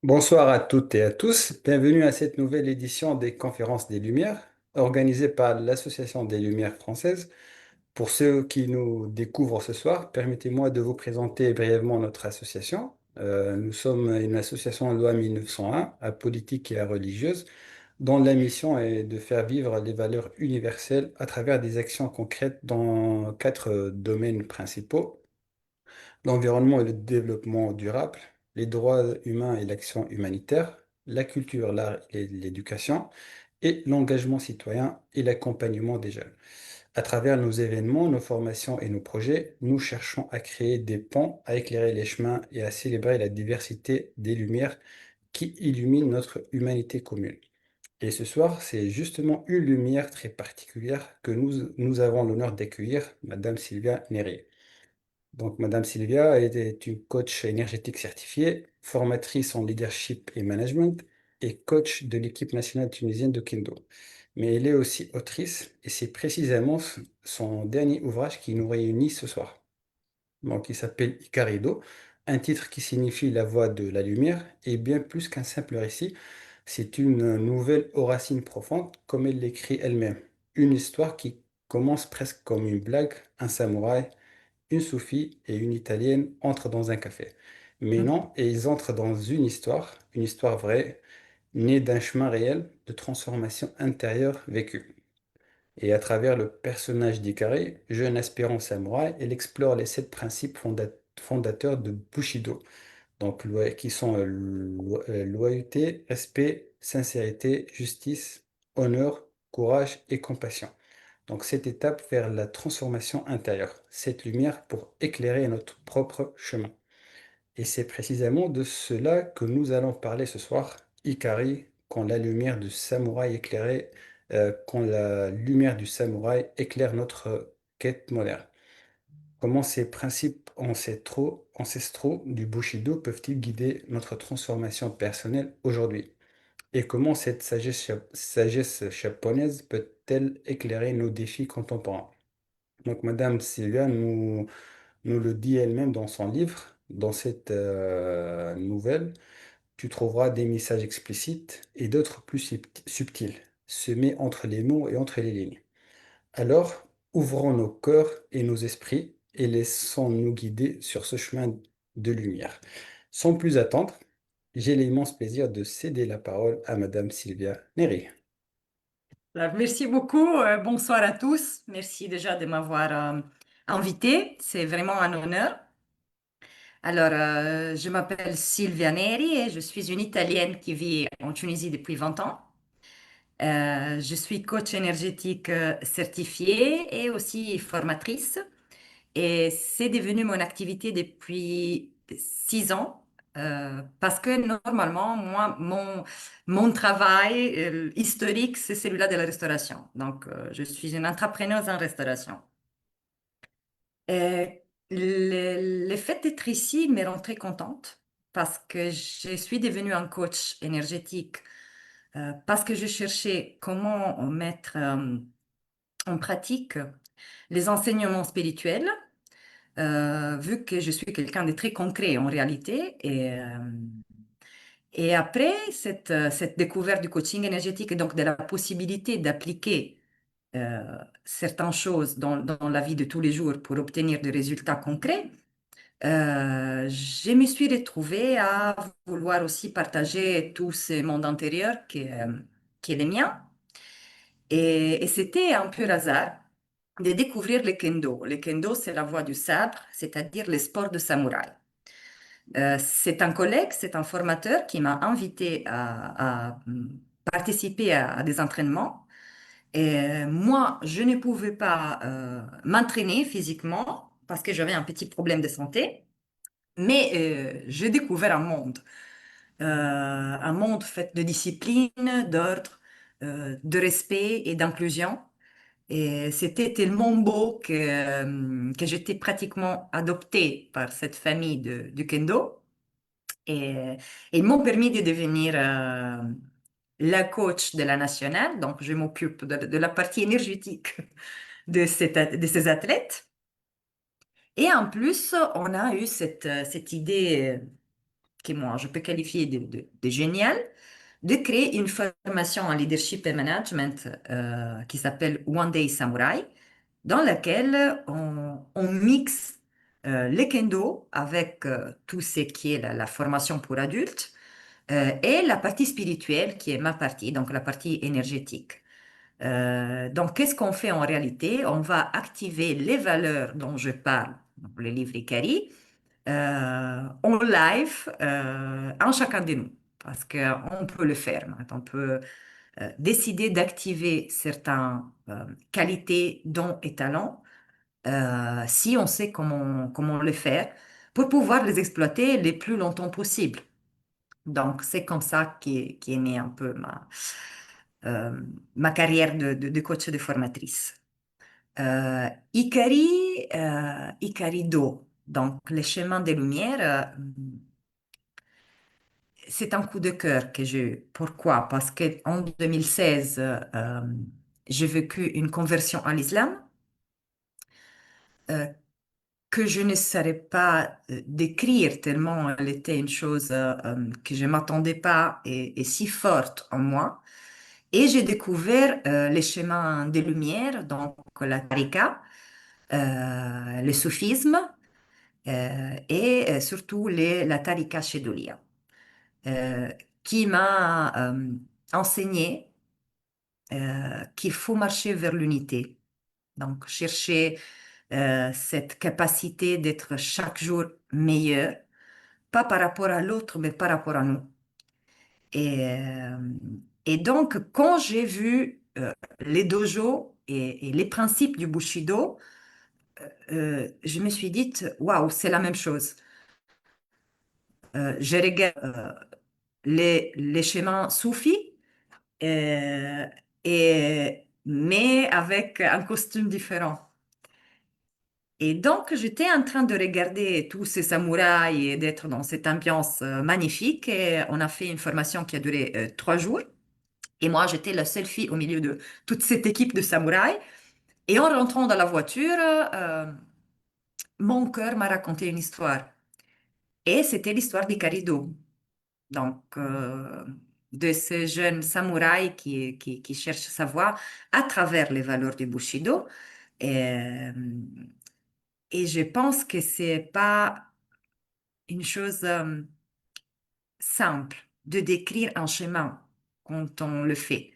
Bonsoir à toutes et à tous. Bienvenue à cette nouvelle édition des Conférences des Lumières, organisée par l'Association des Lumières françaises. Pour ceux qui nous découvrent ce soir, permettez-moi de vous présenter brièvement notre association. Nous sommes une association en loi 1901, apolitique et religieuse, dont la mission est de faire vivre les valeurs universelles à travers des actions concrètes dans quatre domaines principaux: l'environnement et le développement durable, les droits humains et l'action humanitaire, la culture, l'art et l'éducation, et l'engagement citoyen et l'accompagnement des jeunes. À travers nos événements, nos formations et nos projets, nous cherchons à créer des ponts, à éclairer les chemins et à célébrer la diversité des lumières qui illuminent notre humanité commune. Et ce soir, c'est justement une lumière très particulière que nous avons l'honneur d'accueillir, Madame Sylvia Neri. Donc, Madame Sylvia est une coach énergétique certifiée, formatrice en leadership et management et coach de l'équipe nationale tunisienne de Kendo. Mais elle est aussi autrice et c'est précisément son dernier ouvrage qui nous réunit ce soir. Donc, il s'appelle Icarido, un titre qui signifie la voix de la lumière et bien plus qu'un simple récit, c'est une nouvelle aux racines profondes, comme elle l'écrit elle-même. Une histoire qui commence presque comme une blague, un samouraï, une soufie et une italienne entrent dans un café. Mais non, et ils entrent dans une histoire vraie, née d'un chemin réel de transformation intérieure vécue. Et à travers le personnage d'Ikari, jeune aspirant samouraï, elle explore les sept principes fondateurs de Bushido, donc qui sont loyauté, respect, sincérité, justice, honneur, courage et compassion. Donc cette étape vers la transformation intérieure, cette lumière pour éclairer notre propre chemin. Et c'est précisément de cela que nous allons parler ce soir. Ikari, quand la lumière du samouraï éclairée, quand la lumière du samouraï éclaire notre quête moderne. Comment ces principes ancestraux du Bushido peuvent-ils guider notre transformation personnelle aujourd'hui? Et comment cette sagesse japonaise peut-elle éclairer nos défis contemporains? Donc, Madame Sylvia nous le dit elle-même dans son livre. Dans cette nouvelle, tu trouveras des messages explicites et d'autres plus subtils, semés entre les mots et entre les lignes. Alors, ouvrons nos cœurs et nos esprits et laissons-nous guider sur ce chemin de lumière. Sans plus attendre, j'ai l'immense plaisir de céder la parole à Madame Sylvia Neri. Alors, merci beaucoup. Bonsoir à tous. Merci déjà de m'avoir invité. C'est vraiment un honneur. Alors, je m'appelle Silvia Neri et je suis une Italienne qui vit en Tunisie depuis 20 ans. Je suis coach énergétique certifiée et aussi formatrice. Et c'est devenu mon activité depuis 6 ans. Parce que normalement, moi, mon travail historique, c'est celui-là de la restauration. Donc, je suis une entrepreneuse en restauration. Euh, le fait d'être ici me rend très contente parce que je suis devenue un coach énergétique, parce que je cherchais comment mettre en pratique les enseignements spirituels, vu que je suis quelqu'un de très concret en réalité. Et après cette découverte du coaching énergétique et donc de la possibilité d'appliquer certaines choses dans la vie de tous les jours pour obtenir des résultats concrets, je me suis retrouvée à vouloir aussi partager tout ce monde intérieur qui est le mien. Et c'était un peu hasard de découvrir le kendo. Le kendo, c'est la voie du sabre, c'est-à-dire le sport de samouraï. C'est un collègue, c'est un formateur qui m'a invité à participer à des entraînements. Et moi, je ne pouvais pas m'entraîner physiquement parce que j'avais un petit problème de santé, mais j'ai découvert un monde fait de discipline, d'ordre, de respect et d'inclusion. Et c'était tellement beau que j'étais pratiquement adoptée par cette famille du kendo. Et, et ils m'ont permis de devenir la coach de la nationale. Donc, je m'occupe de la partie énergétique de ces athlètes. Et en plus, on a eu cette idée que moi je peux qualifier de génial, de créer une formation en leadership et management qui s'appelle One Day Samurai, dans laquelle on mixe le kendo avec tout ce qui est la formation pour adultes et la partie spirituelle qui est ma partie, donc la partie énergétique. Donc, qu'est-ce qu'on fait en réalité? On va activer les valeurs dont je parle, donc le livre Ikari, en live en chacun de nous. Parce qu'on peut le faire. On peut décider d'activer certaines qualités, dons et talents si on sait comment le faire pour pouvoir les exploiter le plus longtemps possible. Donc, c'est comme ça qu'est née un peu euh, ma carrière de coach et de formatrice. Ikari Do, donc les chemins des Lumières, c'est un coup de cœur que j'ai eu. Pourquoi? Parce qu'en 2016, j'ai vécu une conversion à l'islam euh, que je ne saurais pas décrire tellement elle était une chose que je ne m'attendais pas et si forte en moi. Et j'ai découvert les chemins des Lumières, donc la tariqa, le soufisme et surtout la tariqa chédolia, euh, qui m'a enseigné qu'il faut marcher vers l'unité. Donc, chercher cette capacité d'être chaque jour meilleur, pas par rapport à l'autre, mais par rapport à nous. Et, euh, et donc, quand j'ai vu les dojos et les principes du Bushido, je me suis dit, waouh, c'est la même chose. Je regarde les chemins soufis, euh, mais avec un costume différent. Et donc, j'étais en train de regarder tous ces samouraïs et d'être dans cette ambiance magnifique. Et on a fait une formation qui a duré 3 jours. Et moi, j'étais la seule fille au milieu de toute cette équipe de samouraïs. Et en rentrant dans la voiture, mon cœur m'a raconté une histoire. Et c'était l'histoire d'Ikarido. Donc, de ce jeune samouraï qui cherche sa voie à travers les valeurs du Bushido. Et, et je pense que c'est pas une chose simple de décrire un chemin quand on le fait.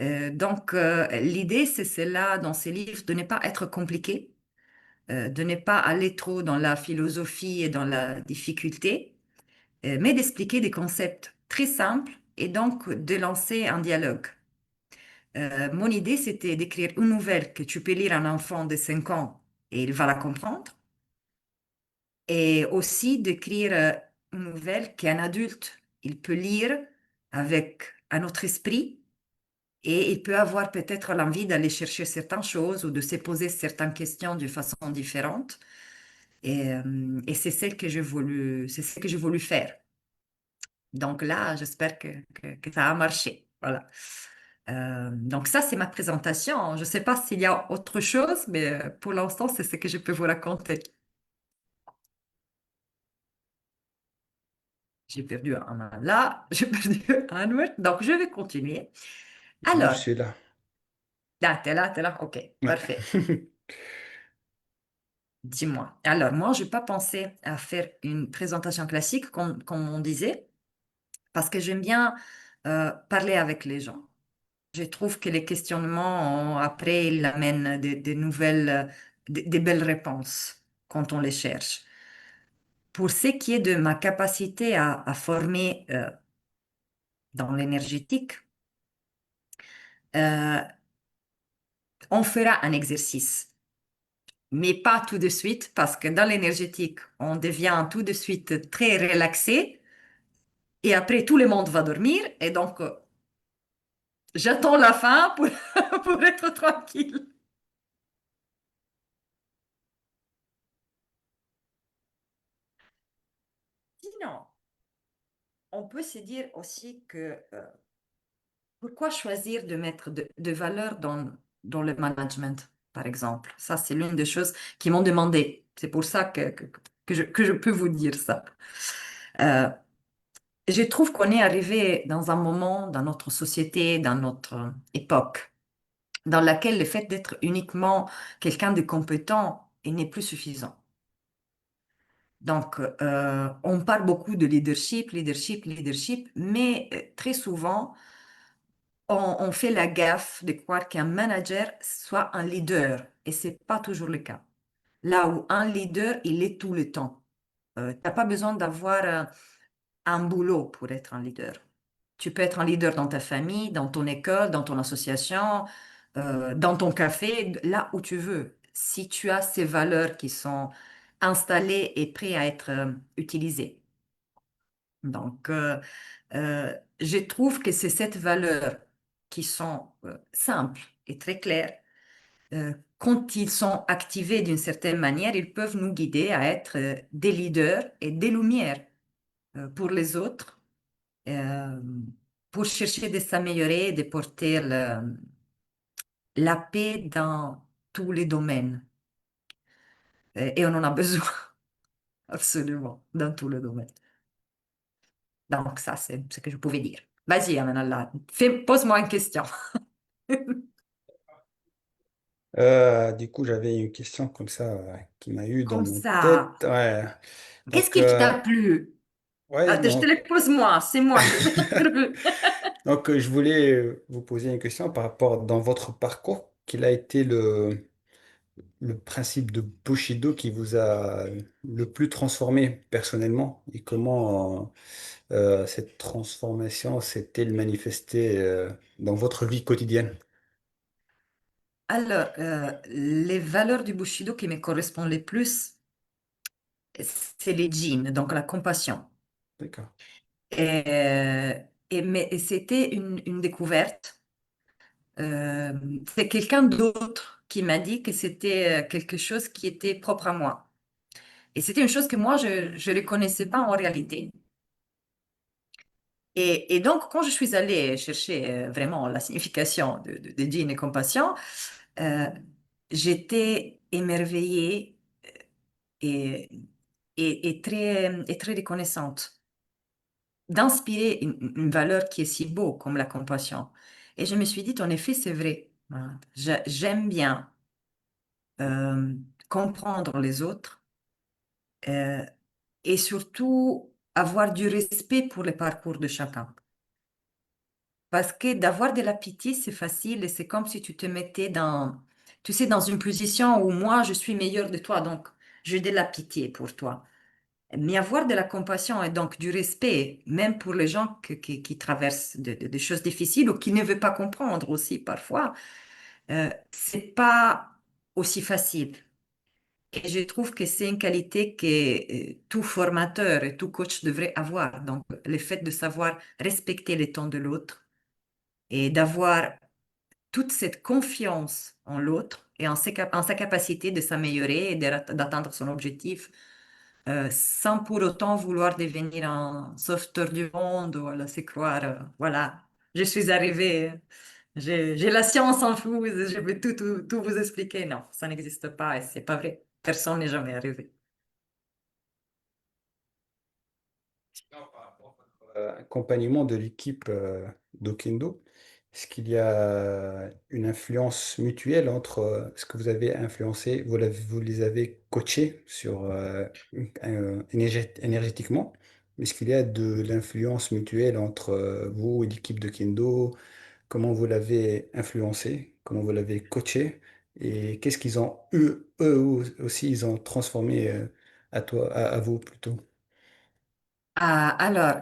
Donc, l'idée, c'est cela dans ces livres, de ne pas être compliqué, de ne pas aller trop dans la philosophie et dans la difficulté, mais d'expliquer des concepts très simples et donc de lancer un dialogue. Mon idée, c'était d'écrire une nouvelle que tu peux lire à un enfant de 5 ans et il va la comprendre, et aussi d'écrire une nouvelle qu'un adulte, il peut lire avec un autre esprit et il peut avoir peut-être l'envie d'aller chercher certaines choses ou de se poser certaines questions de façon différente. Et c'est celle que c'est ce que j'ai voulu faire. Donc là, j'espère que ça a marché. Voilà. Donc ça, c'est ma présentation. Je ne sais pas s'il y a autre chose, mais pour l'instant, c'est ce que je peux vous raconter. J'ai perdu un main là, j'ai perdu un autre. Donc, je vais continuer. Moi, je Alors, suis là. là, t'es là, t'es là. OK, Ouais. parfait. Dis-moi. Alors, moi, je n'ai pas pensé à faire une présentation classique, comme on disait, parce que j'aime bien parler avec les gens. Je trouve que les questionnements, après, ils amènent des nouvelles, des belles réponses quand on les cherche. Pour ce qui est de ma capacité à former dans l'énergétique, euh, on fera un exercice, mais pas tout de suite, parce que dans l'énergétique, on devient tout de suite très relaxé, et après, tout le monde va dormir, et donc, j'attends la fin pour, pour être tranquille. Sinon, on peut se dire aussi que pourquoi choisir de mettre de valeur dans le management, par exemple? Ça, c'est l'une des choses qui m'ont demandé. C'est pour ça que je peux vous dire ça. Euh, je trouve qu'on est arrivé dans un moment dans notre société, dans notre époque, dans laquelle le fait d'être uniquement quelqu'un de compétent il n'est plus suffisant. Donc, on parle beaucoup de leadership, leadership, leadership, mais très souvent, on fait la gaffe de croire qu'un manager soit un leader, et c'est pas toujours le cas. Là où un leader, il est tout le temps. T'as pas besoin d'avoir un boulot pour être un leader. Tu peux être un leader dans ta famille, dans ton école, dans ton association, dans ton café, là où tu veux. Si tu as ces valeurs qui sont installées et prêtes à être utilisées. Donc, je trouve que c'est cette valeur qui sont simples et très claires. Quand ils sont activés d'une certaine manière, ils peuvent nous guider à être des leaders et des lumières pour les autres, euh, pour chercher de s'améliorer et de porter la paix dans tous les domaines. Et on en a besoin, absolument, dans tous les domaines. Donc, ça, c'est ce que je pouvais dire. Vas-y, Amanallah, pose-moi une question. Du coup, j'avais une question comme ça qui m'a eu dans Comme mon ça, tête. Ouais. qu'est-ce Donc, qui t'a plu? ouais, Je te le pose moi, c'est moi qui vais être plu. je voulais vous poser une question par rapport dans votre parcours. Quel a été le principe de Bushido qui vous a le plus transformé personnellement et comment cette transformation s'est-elle manifestée dans votre vie quotidienne? Alors, les valeurs du Bushido qui me correspondent le plus, c'est les jeans, donc la compassion. D'accord. Et, mais c'était une découverte. Euh, c'est quelqu'un d'autre qui m'a dit que c'était quelque chose qui était propre à moi. Et c'était une chose que moi, je ne connaissais pas en réalité. Et donc, quand je suis allée chercher vraiment la signification de jean et compassion, euh, j'étais émerveillée et, et très reconnaissante d'inspirer une valeur qui est si beau comme la compassion. Et je me suis dit, en effet, c'est vrai. Voilà. J'aime bien euh, comprendre les autres euh, et surtout avoir du respect pour le parcours de chacun. Parce que d'avoir de la pitié, c'est facile et c'est comme si tu te mettais dans, tu sais, dans une position où moi, je suis meilleur de toi, donc j'ai de la pitié pour toi. Mais avoir de la compassion et donc du respect, même pour les gens qui traversent des choses difficiles ou qui ne veulent pas comprendre aussi parfois, c'est pas aussi facile. Et je trouve que c'est une qualité que tout formateur et tout coach devrait avoir. Donc, le fait de savoir respecter les temps de l'autre et d'avoir toute cette confiance en l'autre et en sa capacité de s'améliorer et d'atteindre son objectif sans pour autant vouloir devenir un sauveteur du monde ou se croire, voilà, je suis arrivé, j'ai la science infuse, je vais tout vous expliquer. Non, ça n'existe pas et c'est pas vrai. Personne n'est jamais arrivé. Accompagnement de l'équipe d'Okendo, est-ce qu'il y a une influence mutuelle entre ce que vous avez influencé, vous les avez coachés sur énergétiquement, est-ce qu'il y a de l'influence mutuelle entre vous et l'équipe de Kendo? Comment vous l'avez influencé? Comment vous l'avez coaché? Et qu'est-ce qu'ils ont eux aussi, ils ont transformé à vous plutôt? Ah, alors,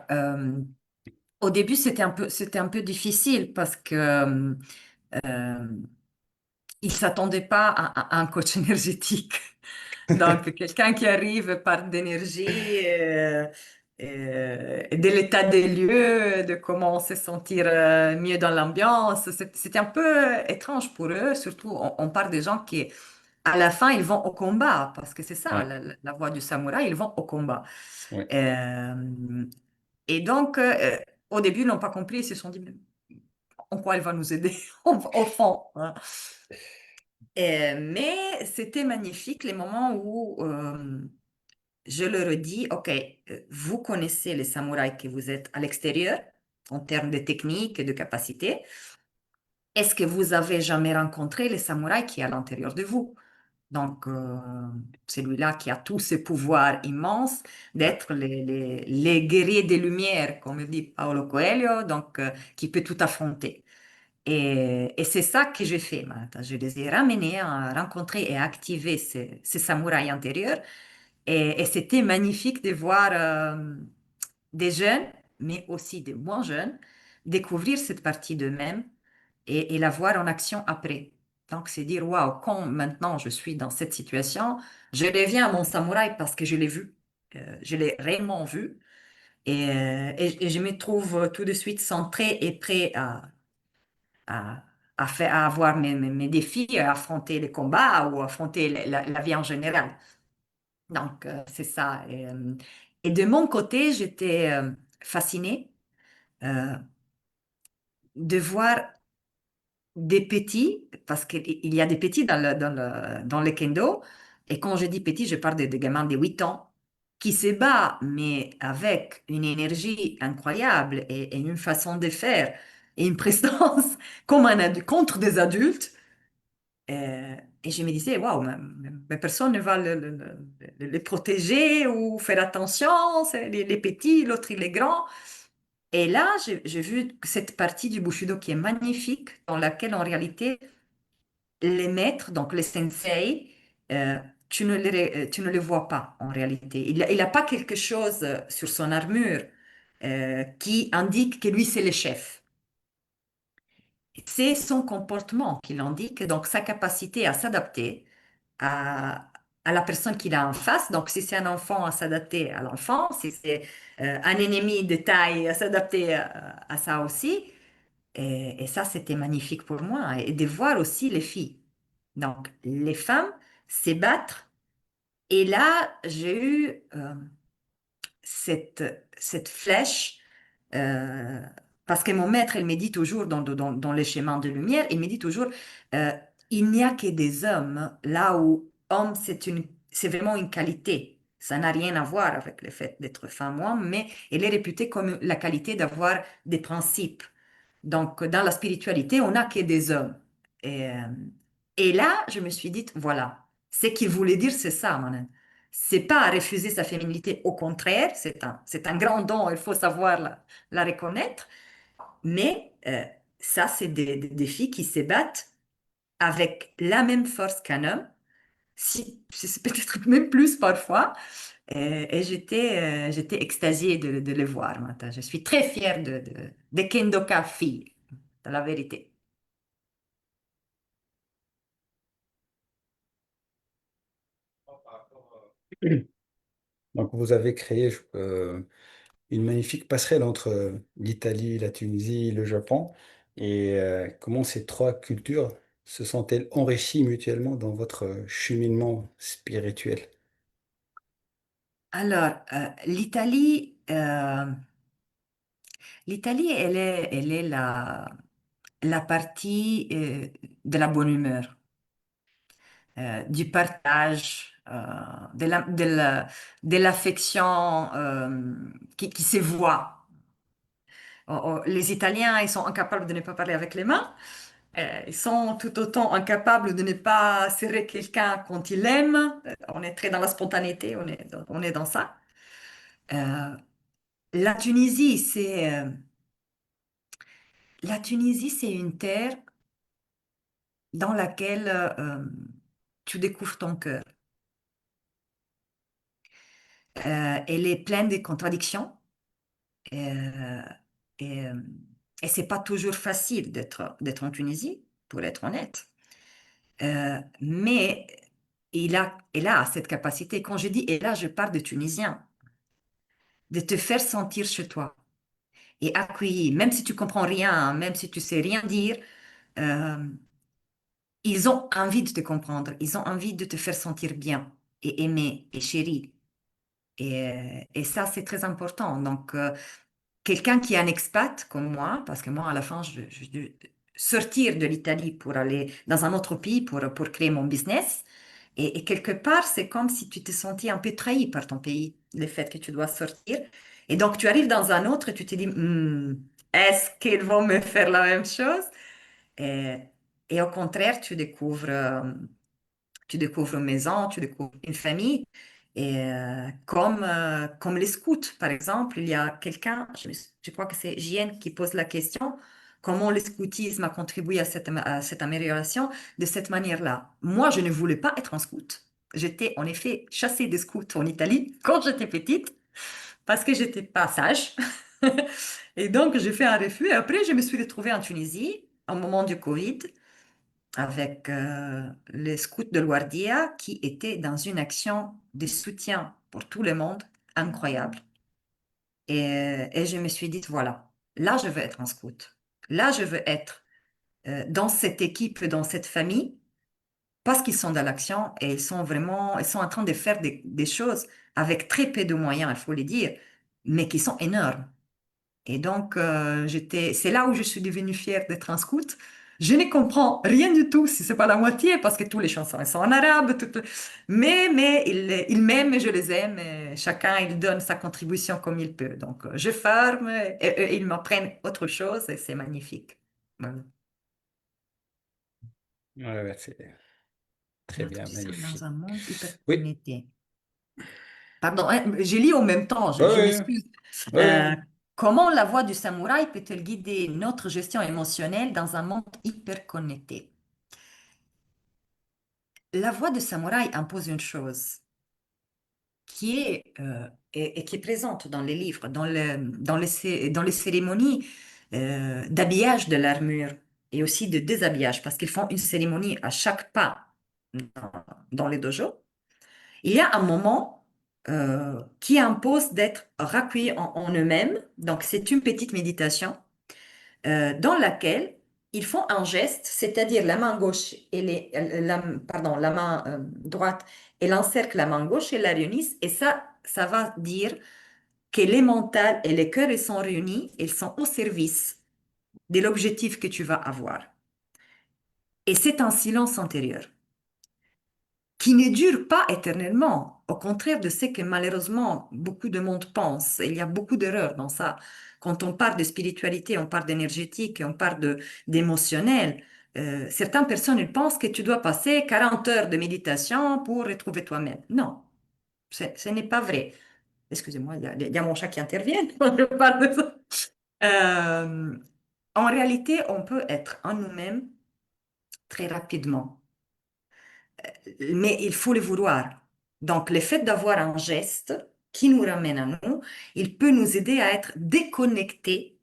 au début, c'était un peu difficile parce que euh, il s'attendait pas à un coach énergétique. Donc, quelqu'un qui arrive par d'énergie, et de l'état des lieux, de comment se sentir mieux dans l'ambiance. C'était un peu étrange pour eux, surtout on parle des gens qui, à la fin, ils vont au combat, parce que c'est ça, Ouais, la voie du samouraï, ils vont au combat. ouais. Euh, et donc, au début, ils n'ont pas compris, ils se sont dit, mais en quoi elle va nous aider au fond, hein. Mais c'était magnifique les moments où je leur ai dit, OK, vous connaissez les samouraïs que vous êtes à l'extérieur en termes de technique et de capacité. Est-ce que vous avez jamais rencontré les samouraïs qui est à l'intérieur de vous? Donc, celui-là qui a tous ces pouvoirs immenses d'être les guerriers des Lumières, comme dit Paolo Coelho, donc qui peut tout affronter. Et c'est ça que j'ai fait, Martha. Je les ai ramenés à rencontrer et à activer ces samouraïs intérieurs. Et c'était magnifique de voir des jeunes, mais aussi des moins jeunes, découvrir cette partie d'eux-mêmes et la voir en action après. Donc, c'est dire, waouh, quand maintenant je suis dans cette situation, je reviens à mon samouraï parce que je l'ai vu. Je l'ai réellement vu. Et je me trouve tout de suite centrée et prêt à, à avoir mes défis, à affronter les combats ou affronter la vie en général. Donc, c'est ça. Et de mon côté, j'étais fascinée euh, de voir des petits, parce qu'il y a des petits dans le kendo. Et quand je dis petits, je parle de gamins de 8 ans qui se battent, mais avec une énergie incroyable et une façon de faire et une prestance comme contre des adultes. Et je me disais, waouh, mais personne ne va le protéger ou faire attention. C'est les petits, l'autre il est grand. Et là, j'ai vu cette partie du Bushido qui est magnifique, dans laquelle en réalité, les maîtres, donc les sensei, euh, tu ne les vois pas en réalité. Il a pas quelque chose sur son armure qui indique que lui, c'est le chef. C'est son comportement qui l'indique, donc sa capacité à s'adapter à, à la personne qu'il a en face. Donc, si c'est un enfant, à s'adapter à l'enfant, si c'est un ennemi de taille, à s'adapter à ça aussi. Et ça, c'était magnifique pour moi. Et de voir aussi les filles. Donc, les femmes s'ébattre. Et là, j'ai eu cette flèche, euh, parce que mon maître, il me dit toujours dans les chemins de lumière, il me dit toujours, euh, il n'y a que des hommes, là où homme, c'est vraiment une qualité. Ça n'a rien à voir avec le fait d'être femme ou homme, mais elle est réputée comme la qualité d'avoir des principes. Donc, dans la spiritualité, on n'a que des hommes. Et, euh, et là, je me suis dit, voilà, ce qu'il voulait dire, c'est ça, Manan. C'est pas refuser sa féminité, au contraire, c'est un grand don, il faut savoir la reconnaître, mais ça, c'est des filles qui se battent avec la même force qu'un homme, si c'est peut-être même plus parfois, et j'étais extasiée de les voir, Martha. Je suis très fière de Kendoka fille, de la vérité. Donc, vous avez créé une magnifique passerelle entre l'Italie, la Tunisie, le Japon. Et comment ces trois cultures se sont-elles enrichies mutuellement dans votre cheminement spirituel? Alors, l'Italie, elle est la partie de la bonne humeur, du partage, de l'affection qui se voit. Les Italiens, ils sont incapables de ne pas parler avec les mains. Ils sont tout autant incapables de ne pas serrer quelqu'un quand ils l'aiment. On est très dans la spontanéité, on est dans ça. Euh, la Tunisie, la Tunisie, c'est une terre dans laquelle tu découvres ton cœur. Elle est pleine de contradictions euh, et, euh, et c'est pas toujours facile d'être en Tunisie, pour être honnête. Mais il a cette capacité. Quand je dis et là, je parle de Tunisien, de te faire sentir chez toi et accueillir, même si tu comprends rien, même si tu sais rien dire. euh, Ils ont envie de te comprendre, ils ont envie de te faire sentir bien et aimé et chéri. Et ça, c'est très important. Donc, quelqu'un qui est un expat comme moi, parce que moi, à la fin, je dû sortir de l'Italie pour aller dans un autre pays pour créer mon business. Et quelque part, c'est comme si tu te sentais un peu trahi par ton pays, le fait que tu dois sortir. Et donc, tu arrives dans un autre et tu te dis, est-ce qu'ils vont me faire la même chose? Et, et au contraire, tu découvres une maison, tu découvres une famille. Et comme les scouts, par exemple, il y a quelqu'un, je crois que c'est Jienne qui pose la question, comment le scoutisme a contribué à cette amélioration de cette manière-là. Moi, je ne voulais pas être un scout. J'étais en effet chassée des scouts en Italie quand j'étais petite parce que j'étais pas sage. Et donc, j'ai fait un refus. Et après, je me suis retrouvée en Tunisie au moment du Covid avec les scouts de Loardia qui étaient dans une action de soutien pour tout le monde incroyable. Et je me suis dit, voilà, là, je veux être un scout. Là, je veux être dans cette équipe, dans cette famille, parce qu'ils sont dans l'action et ils sont en train de faire des choses avec très peu de moyens, il faut le dire, mais qui sont énormes. Et donc, c'est là où je suis devenue fière d'être un scout. Je ne comprends rien du tout, si c'est pas la moitié, parce que toutes les chansons elles sont en arabe. Mais ils m'aiment et je les aime. Et chacun, il donne sa contribution comme il peut. Donc, je forme et eux, ils m'apprennent autre chose et c'est magnifique. Voilà. Ouais, ouais, c'est très Notre bien, mission dans magnifique. un monde hyper Oui, connecté. Pardon, hein, j'ai lu en même temps, oui, je oui, m'excuse. oui. Euh, comment la voix du samouraï peut-elle guider notre gestion émotionnelle dans un monde hyper connecté? La voix du samouraï impose une chose et qui est présente dans les livres, dans les cérémonies d'habillage de l'armure et aussi de déshabillage, parce qu'ils font une cérémonie à chaque pas dans, dans les dojos. Il y a un moment qui impose d'être recueilli en eux-mêmes. Donc, c'est une petite méditation dans laquelle ils font un geste, c'est-à-dire la main gauche et pardon, la main droite, et l'encercle la main gauche et la réunissent. Et ça va dire que les mentales et les cœurs ils sont réunis, ils sont au service de l'objectif que tu vas avoir. Et c'est un silence intérieur qui ne dure pas éternellement, au contraire de ce que malheureusement beaucoup de monde pense. Il y a beaucoup d'erreurs dans ça. Quand on parle de spiritualité, on parle d'énergétique, on parle d'émotionnel. Certaines personnes ils pensent que tu dois passer 40 heures de méditation pour retrouver toi-même. Non, ce n'est pas vrai. Excusez-moi, il y a mon chat qui intervient quand je parle de ça. Euh, En réalité, on peut être en nous-mêmes très rapidement, mais il faut le vouloir. Donc, le fait d'avoir un geste qui nous ramène à nous, il peut nous aider à être déconnectés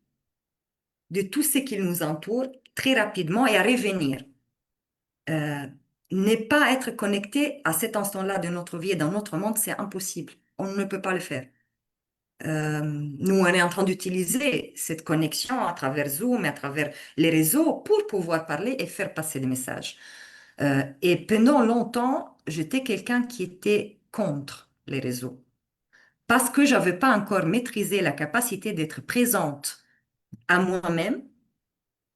de tout ce qui nous entoure très rapidement et à revenir. Euh, Ne pas être connecté à cet instant-là de notre vie et dans notre monde, c'est impossible. On ne peut pas le faire. Nous, on est en train d'utiliser cette connexion à travers Zoom et à travers les réseaux pour pouvoir parler et faire passer des messages. Et pendant longtemps, j'étais quelqu'un qui était contre les réseaux parce que j'avais pas encore maîtrisé la capacité d'être présente à moi-même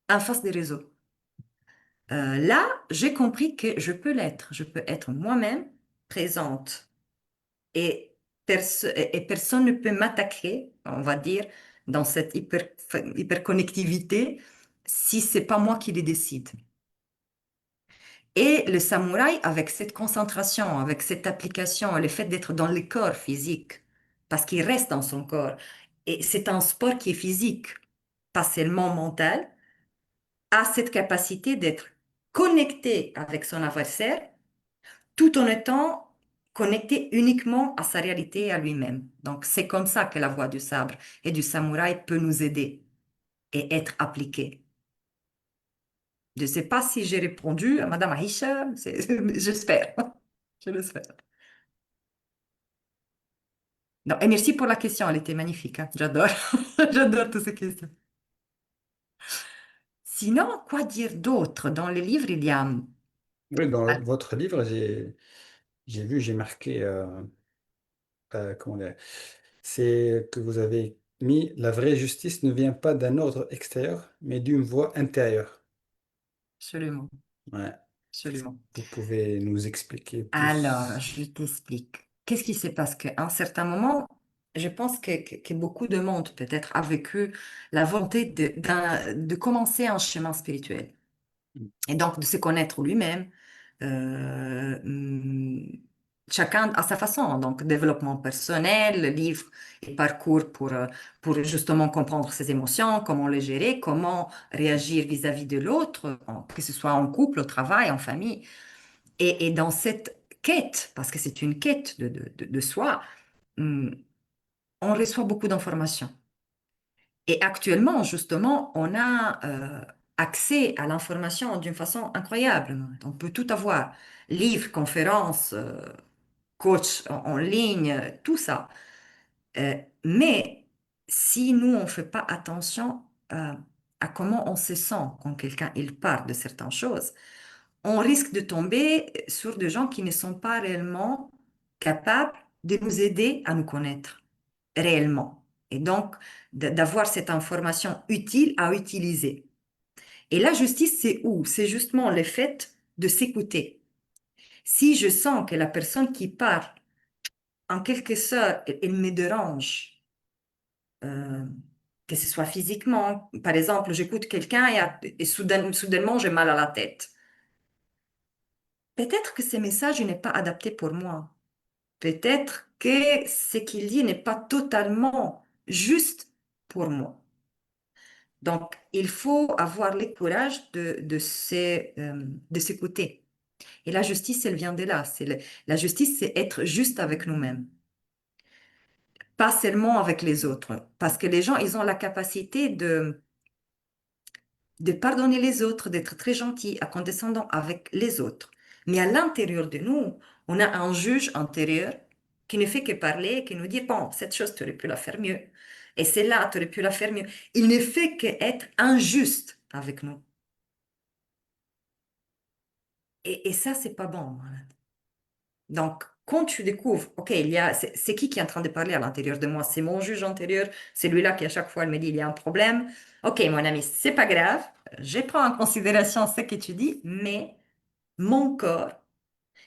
en face des réseaux. Là, j'ai compris que je peux l'être. Je peux être moi-même présente et personne ne peut m'attaquer, on va dire, dans cette hyperconnectivité si c'est pas moi qui le décide. Et le samouraï, avec cette concentration, avec cette application, le fait d'être dans le corps physique, parce qu'il reste dans son corps, et c'est un sport qui est physique, pas seulement mental, a cette capacité d'être connecté avec son adversaire tout en étant connecté uniquement à sa réalité et à lui-même. Donc, c'est comme ça que la voie du sabre et du samouraï peut nous aider et être appliquée. Je ne sais pas si j'ai répondu à Madame Aïcha, j'espère. Je l'espère. Non, et merci pour la question, elle était magnifique, hein. J'adore. J'adore toutes ces questions. Sinon, quoi dire d'autre? Dans le livre, il y a... Oui, dans Ah, votre livre, j'ai vu, j'ai marqué, comment dire, c'est que vous avez mis la vraie justice ne vient pas d'un ordre extérieur, mais d'une voie intérieure. absolument. Ouais. Absolument. Vous pouvez nous expliquer Alors, plus? je t'explique. Qu'est-ce qui se passe? Qu'à un certain moment, je pense que beaucoup de monde peut-être a vécu la volonté de commencer un chemin spirituel et donc de se connaître lui-même, euh, hum, chacun à sa façon. Donc, développement personnel, livres et parcours pour justement comprendre ses émotions, comment les gérer, comment réagir vis-à-vis de l'autre, que ce soit en couple, au travail, en famille. Et dans cette quête, parce que c'est une quête de soi, hum, on reçoit beaucoup d'informations. Et actuellement, justement, on a accès à l'information d'une façon incroyable. On peut tout avoir. Livres, conférences, coach en ligne, tout ça. Mais si nous, on ne fait pas attention à comment on se sent quand quelqu'un il parle de certaines choses, on risque de tomber sur des gens qui ne sont pas réellement capables de nous aider à nous connaître réellement. Et donc, d'avoir cette information utile à utiliser. Et la justice, c'est où? C'est justement le fait de s'écouter. Si je sens que la personne qui parle, en quelque sorte, elle me dérange, euh, que ce soit physiquement, par exemple, j'écoute quelqu'un et soudainement, j'ai mal à la tête. Peut-être que ce message n'est pas adapté pour moi. Peut-être que ce qu'il dit n'est pas totalement juste pour moi. Donc, il faut avoir le courage de s'écouter. Et la justice, elle vient de là. La justice, c'est être juste avec nous-mêmes, pas seulement avec les autres. Parce que les gens, ils ont la capacité de pardonner les autres, d'être très gentils, condescendants avec les autres. Mais à l'intérieur de nous, on a un juge intérieur qui ne fait que parler, qui nous dit, bon, cette chose, tu aurais pu la faire mieux. Et celle-là, tu aurais pu la faire mieux. Il ne fait qu'être injuste avec nous. Et ça, c'est pas bon. Voilà. Donc, quand tu découvres, OK, c'est qui est en train de parler à l'intérieur de moi? C'est mon juge intérieur, c'est lui-là qui à chaque fois il me dit, il y a un problème. OK, mon ami, c'est pas grave, je prends en considération ce que tu dis, mais mon corps,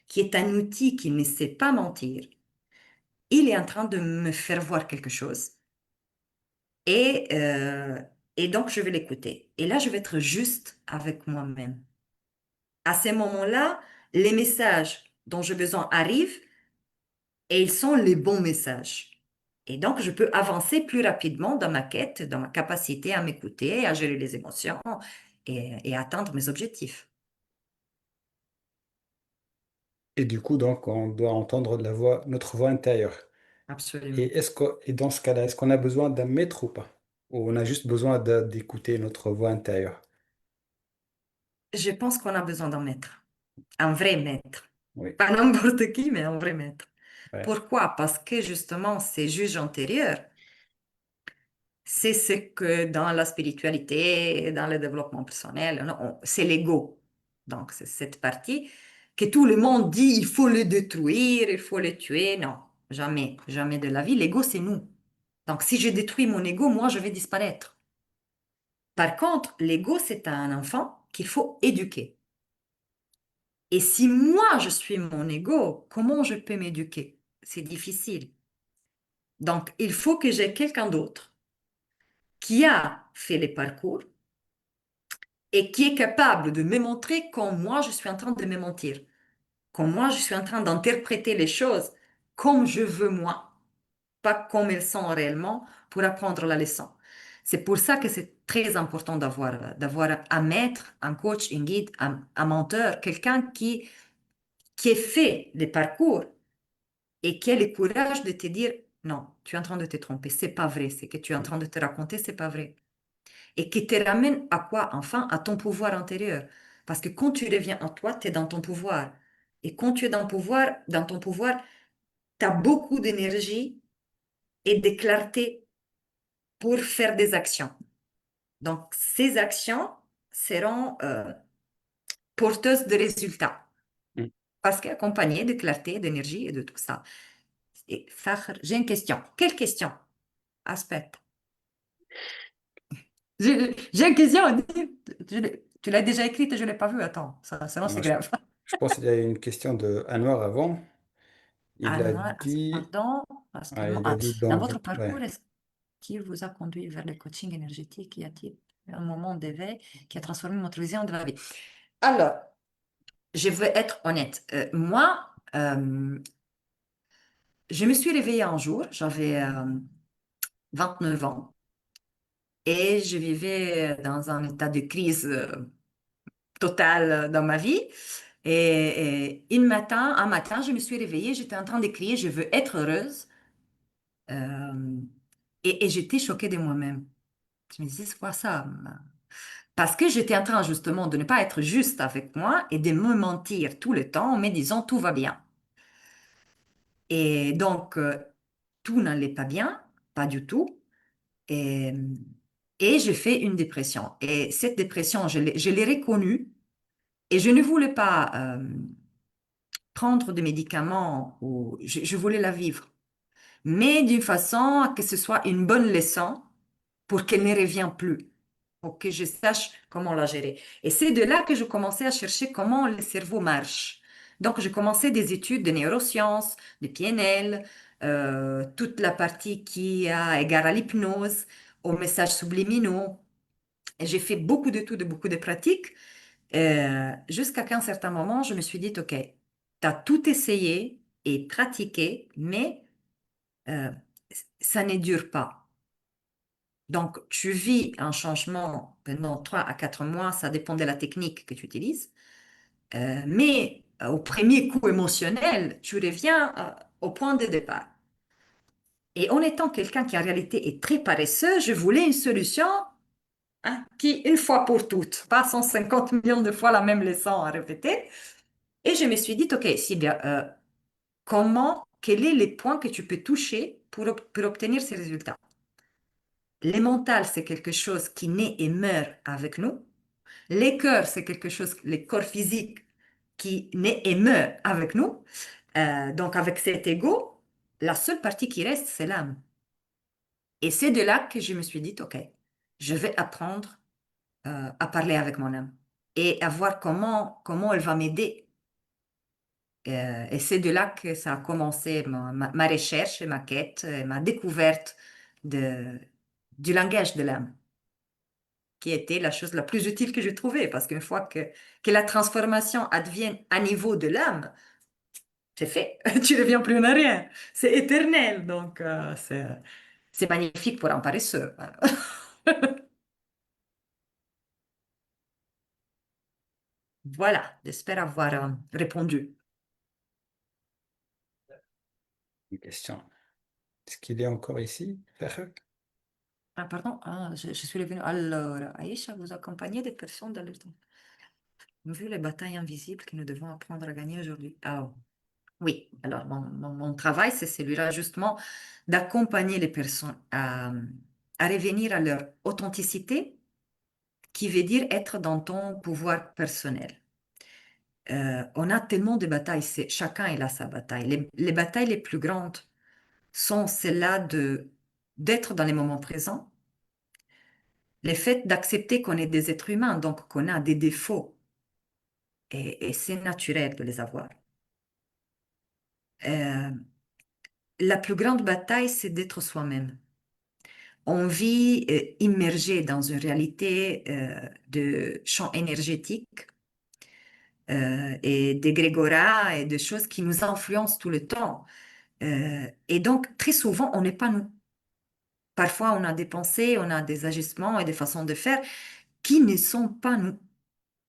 qui est un outil qui ne sait pas mentir, il est en train de me faire voir quelque chose. Et, euh, et donc, je vais l'écouter. Et là, je vais être juste avec moi-même. À ces moments-là, les messages dont j'ai besoin arrivent et ils sont les bons messages. Et donc, je peux avancer plus rapidement dans ma quête, dans ma capacité à m'écouter, à gérer les émotions et atteindre mes objectifs. Et du coup, donc, on doit entendre notre voix intérieure. Absolument. Et dans ce cas-là, est-ce qu'on a besoin d'un maître ou pas? Ou on a juste besoin d'écouter notre voix intérieure? Je pense qu'on a besoin d'un maître, un vrai maître. Oui. Pas n'importe qui, mais un vrai maître. Ouais. Pourquoi? Parce que justement, ces juges antérieurs, c'est ce que dans la spiritualité, dans le développement personnel, c'est l'ego. Donc, c'est cette partie que tout le monde dit, il faut le détruire, il faut le tuer. Non, jamais, jamais de la vie. L'ego, c'est nous. Donc, si je détruis mon ego, moi, je vais disparaître. Par contre, l'ego, c'est un enfant qu'il faut éduquer. Et si moi, je suis mon ego, comment je peux m'éduquer? C'est difficile. Donc, il faut que j'ai quelqu'un d'autre qui a fait les parcours et qui est capable de me montrer quand moi je suis en train de me mentir, quand moi je suis en train d'interpréter les choses comme je veux moi, pas comme elles sont réellement pour apprendre la leçon. C'est pour ça que c'est très important d'avoir un maître, un coach, un guide, un menteur, quelqu'un qui ait fait les parcours et qui ait le courage de te dire non, tu es en train de te tromper, c'est pas vrai, c'est que tu es en train de te raconter, c'est pas vrai. Et qui te ramène à quoi? Enfin, à ton pouvoir intérieur. Parce que quand tu reviens à toi, tu es dans ton pouvoir. Et quand tu es dans ton pouvoir, tu as beaucoup d'énergie et de clarté pour faire des actions. Donc, ces actions seront porteuses de résultats. Mm. Parce qu'accompagnées de clarté, d'énergie et de tout ça. Et Fakhr, j'ai une question. Quelle question? Aspect. J'ai une question à dire. Tu l'as déjà écrite et je ne l'ai pas vue. Attends, ça, sinon Non, c'est grave. je pense qu'il y a une question de Anwar avant. Il a Alors, dit, pardon, parce que il a dit dans dans votre votre... parcours, Ouais. est-ce qui vous a conduit vers le coaching énergétique? Y a-t-il un moment d'éveil qui a transformé votre vision de la vie? Alors, je veux être honnête. Moi, je me suis réveillée un jour, j'avais 29 ans et je vivais dans un état de crise totale dans ma vie. Un matin, je me suis réveillée, j'étais en train de crier, je veux être heureuse. Euh, et j'étais choquée de moi-même. Je me disais, c'est quoi ça? Parce que j'étais en train justement de ne pas être juste avec moi et de me mentir tout le temps en me disant tout va bien. Et donc, tout n'allait pas bien, pas du tout. Et, et j'ai fait une dépression. Et cette dépression, je l'ai reconnue et je ne voulais pas prendre de médicaments ou je voulais la vivre. Mais d'une façon que ce soit une bonne leçon pour qu'elle ne revienne plus, pour que je sache comment la gérer. Et c'est de là que je commençais à chercher comment le cerveau marche. Donc, je commençais des études de neurosciences, de PNL, toute la partie qui a égard à l'hypnose, aux messages subliminaux. Et j'ai fait beaucoup d'études, beaucoup de pratiques, jusqu'à qu'à un certain moment, je me suis dit, OK, tu as tout essayé et pratiqué, mais euh, ça ne dure pas. Donc, tu vis un changement pendant 3 à 4 mois, ça dépend de la technique que tu utilises. Mais au premier coup émotionnel, tu reviens au point de départ. Et en étant quelqu'un qui en réalité est très paresseux, je voulais une solution qui, une fois pour toutes, pas 150 millions de fois la même leçon à répéter. Et je me suis dit, OK, si bien, quels sont les points que tu peux toucher pour obtenir ces résultats? Les mentales, c'est quelque chose qui naît et meurt avec nous. Les cœurs, c'est quelque chose, les corps physiques qui naît et meurt avec nous. Donc, avec cet ego, la seule partie qui reste, c'est l'âme. Et c'est de là que je me suis dit, OK, je vais apprendre à parler avec mon âme et à voir comment elle va m'aider. Et c'est de là que ça a commencé ma recherche, et ma quête, ma découverte de, du langage de l'âme, qui était la chose la plus utile que j'ai trouvée, parce qu'une fois que la transformation advienne à niveau de l'âme, c'est fait, tu ne reviens plus en arrière, c'est éternel, donc c'est magnifique pour un paresseux. Voilà, j'espère avoir répondu. Une question. Est-ce qu'il est encore ici, Farhad? Ah, pardon, je suis revenue. Alors, Aïcha, vous accompagnez des personnes dans le temps. Vu les batailles invisibles que nous devons apprendre à gagner aujourd'hui. Ah, oui, alors mon travail, c'est celui-là justement d'accompagner les personnes à revenir à leur authenticité, qui veut dire être dans ton pouvoir personnel. On a tellement de batailles, chacun il a sa bataille. Les batailles les plus grandes sont celles-là d'être dans les moments présents, le fait d'accepter qu'on est des êtres humains, donc qu'on a des défauts, et c'est naturel de les avoir. Euh, la plus grande bataille, c'est d'être soi-même. On vit immergé dans une réalité de champ énergétique et d'égrégora et de choses qui nous influencent tout le temps. Et donc, très souvent, on n'est pas nous. Parfois, on a des pensées, on a des agissements et des façons de faire qui ne sont pas nous.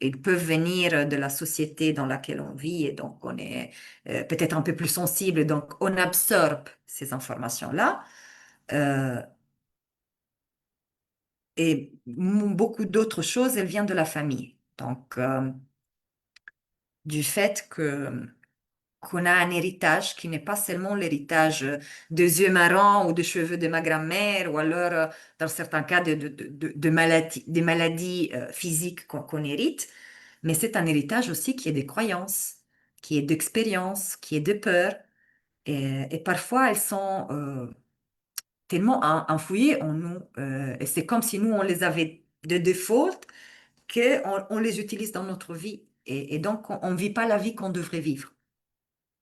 Ils peuvent venir de la société dans laquelle on vit et donc on est peut-être un peu plus sensible, donc on absorbe ces informations-là. Euh, et beaucoup d'autres choses, elles viennent de la famille. Donc, du fait que qu'on a un héritage qui n'est pas seulement l'héritage des yeux marrons ou des cheveux de ma grand-mère, ou alors, dans certains cas, de maladies, des maladies physiques qu'on hérite, mais c'est un héritage aussi qui est des croyances, qui est d'expérience, qui est de peur. Et parfois, elles sont tellement enfouies en nous. Et c'est comme si nous, on les avait de default, qu'on les utilise dans notre vie. Et donc, on ne vit pas la vie qu'on devrait vivre.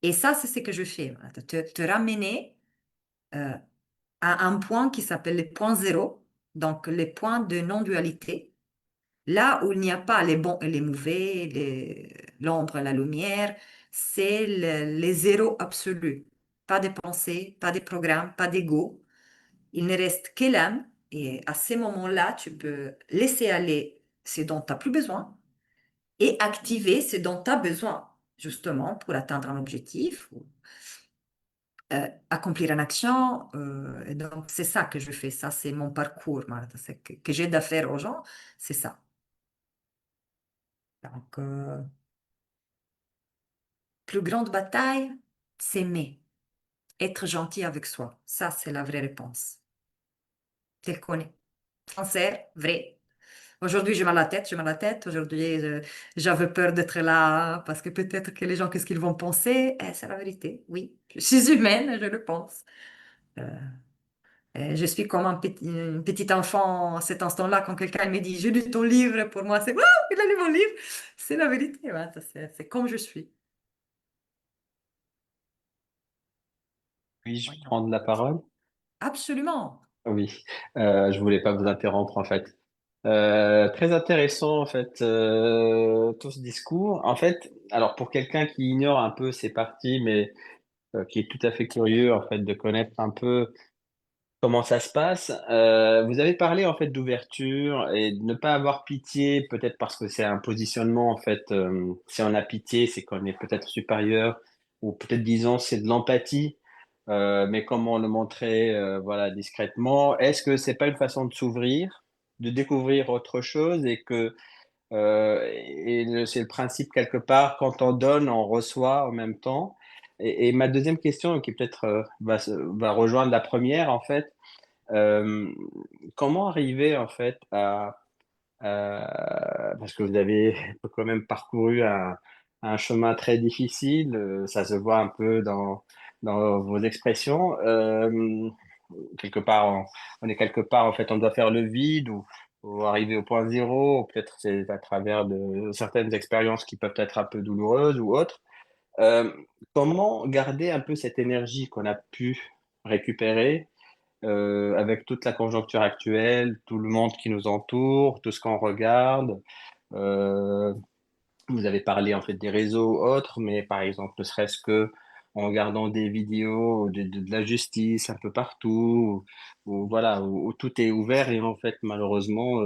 Et ça, c'est ce que je fais. Voilà, te ramener euh, à un point qui s'appelle les points zéro, donc les points de non-dualité, là où il n'y a pas les bons et les mauvais, l'ombre et la lumière, c'est les zéros absolus. Pas de pensée, pas de programme, pas d'ego. Il ne reste que l'âme. Et à ces moments-là, tu peux laisser aller ce dont tu n'as plus besoin et activer ce dont tu as besoin, justement, pour atteindre un objectif ou accomplir une action. Et donc, c'est ça que je fais. Ça, c'est mon parcours, Martha. C'est que j'aide à faire aux gens, c'est ça. Donc, plus grande bataille, s'aimer, être gentil avec soi. Ça, c'est la vraie réponse. Tu le connais. Sincère, vrai. Aujourd'hui, j'ai mal à la tête, j'ai mal à la tête. Aujourd'hui, j'avais peur d'être là parce que peut-être que les gens, qu'est-ce qu'ils vont penser? C'est la vérité, oui. Je suis humaine, je le pense. Euh, je suis comme un petit enfant à cet instant-là quand quelqu'un me dit, j'ai lu ton livre, pour moi, c'est, oh, il a lu mon livre. C'est la vérité, ouais, ça, c'est comme je suis. Puis-je Voilà. prendre la parole? Absolument. Oui, je voulais pas vous interrompre en fait. Très intéressant en fait tout ce discours. En fait, alors pour quelqu'un qui ignore un peu ces parties, mais qui est tout à fait curieux en fait de connaître un peu comment ça se passe, vous avez parlé en fait d'ouverture et de ne pas avoir pitié, peut-être parce que c'est un positionnement en fait. Si on a pitié, c'est qu'on est peut-être supérieur, ou peut-être disons c'est de l'empathie. Mais comment le montrer, voilà, discrètement? Est-ce que c'est pas une façon de s'ouvrir, de découvrir autre chose et que c'est le principe quelque part, quand on donne, on reçoit en même temps. Et ma deuxième question, qui peut-être va rejoindre la première en fait, euh, comment arriver en fait parce que vous avez quand même parcouru un chemin très difficile, ça se voit un peu dans vos expressions. Quelque part, on est quelque part, en fait, on doit faire le vide ou arriver au point zéro, ou peut-être c'est à travers de certaines expériences qui peuvent être un peu douloureuses ou autres. Euh, Comment garder un peu cette énergie qu'on a pu récupérer avec toute la conjoncture actuelle, tout le monde qui nous entoure, tout ce qu'on regarde. Euh, Vous avez parlé en fait des réseaux autres, mais par exemple, ne serait-ce que en regardant des vidéos de la justice un peu partout, où, voilà, où tout est ouvert et en fait, malheureusement,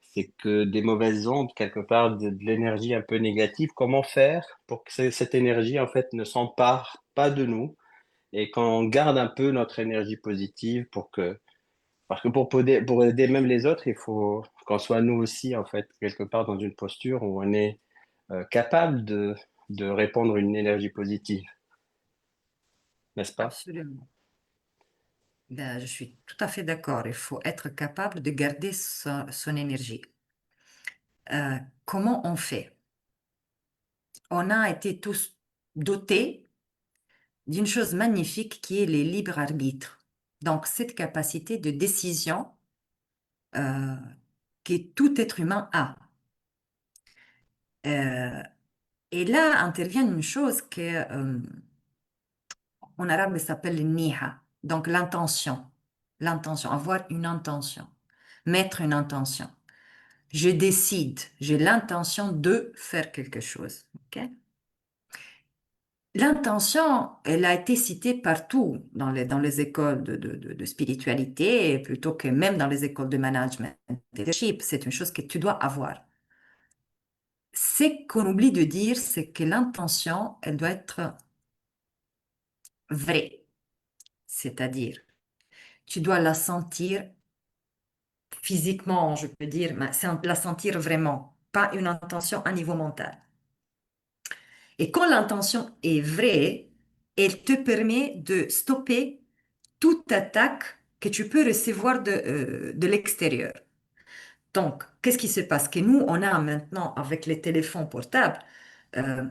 c'est que des mauvaises ondes, quelque part, de l'énergie un peu négative. Comment faire pour que cette énergie en fait ne s'empare pas de nous et qu'on garde un peu notre énergie positive pour que parce que pour aider même les autres, il faut qu'on soit nous aussi, en fait, quelque part dans une posture où on est capable de répandre une énergie positive, n'est-ce pas? Absolument. Ben, je suis tout à fait d'accord. Il faut être capable de garder son énergie. Comment on fait? On a été tous dotés d'une chose magnifique qui est les libres arbitres. Donc, cette capacité de décision euh, que tout être humain a. Euh, et là intervient une chose que, en arabe, elle s'appelle le niha, donc l'intention. L'intention, avoir une intention, mettre une intention. Je décide, j'ai l'intention de faire quelque chose. Ok. L'intention, elle a été citée partout dans les écoles de spiritualité, plutôt que même dans les écoles de management. Leadership, c'est une chose que tu dois avoir. Ce qu'on oublie de dire, c'est que l'intention, elle doit être vraie. C'est-à-dire, tu dois la sentir physiquement, je peux dire, mais c'est la sentir vraiment, pas une intention à niveau mental. Et quand l'intention est vraie, elle te permet de stopper toute attaque que tu peux recevoir de l'extérieur. Donc, qu'est-ce qui se passe? Que nous, on a maintenant, avec les téléphones portables, euh,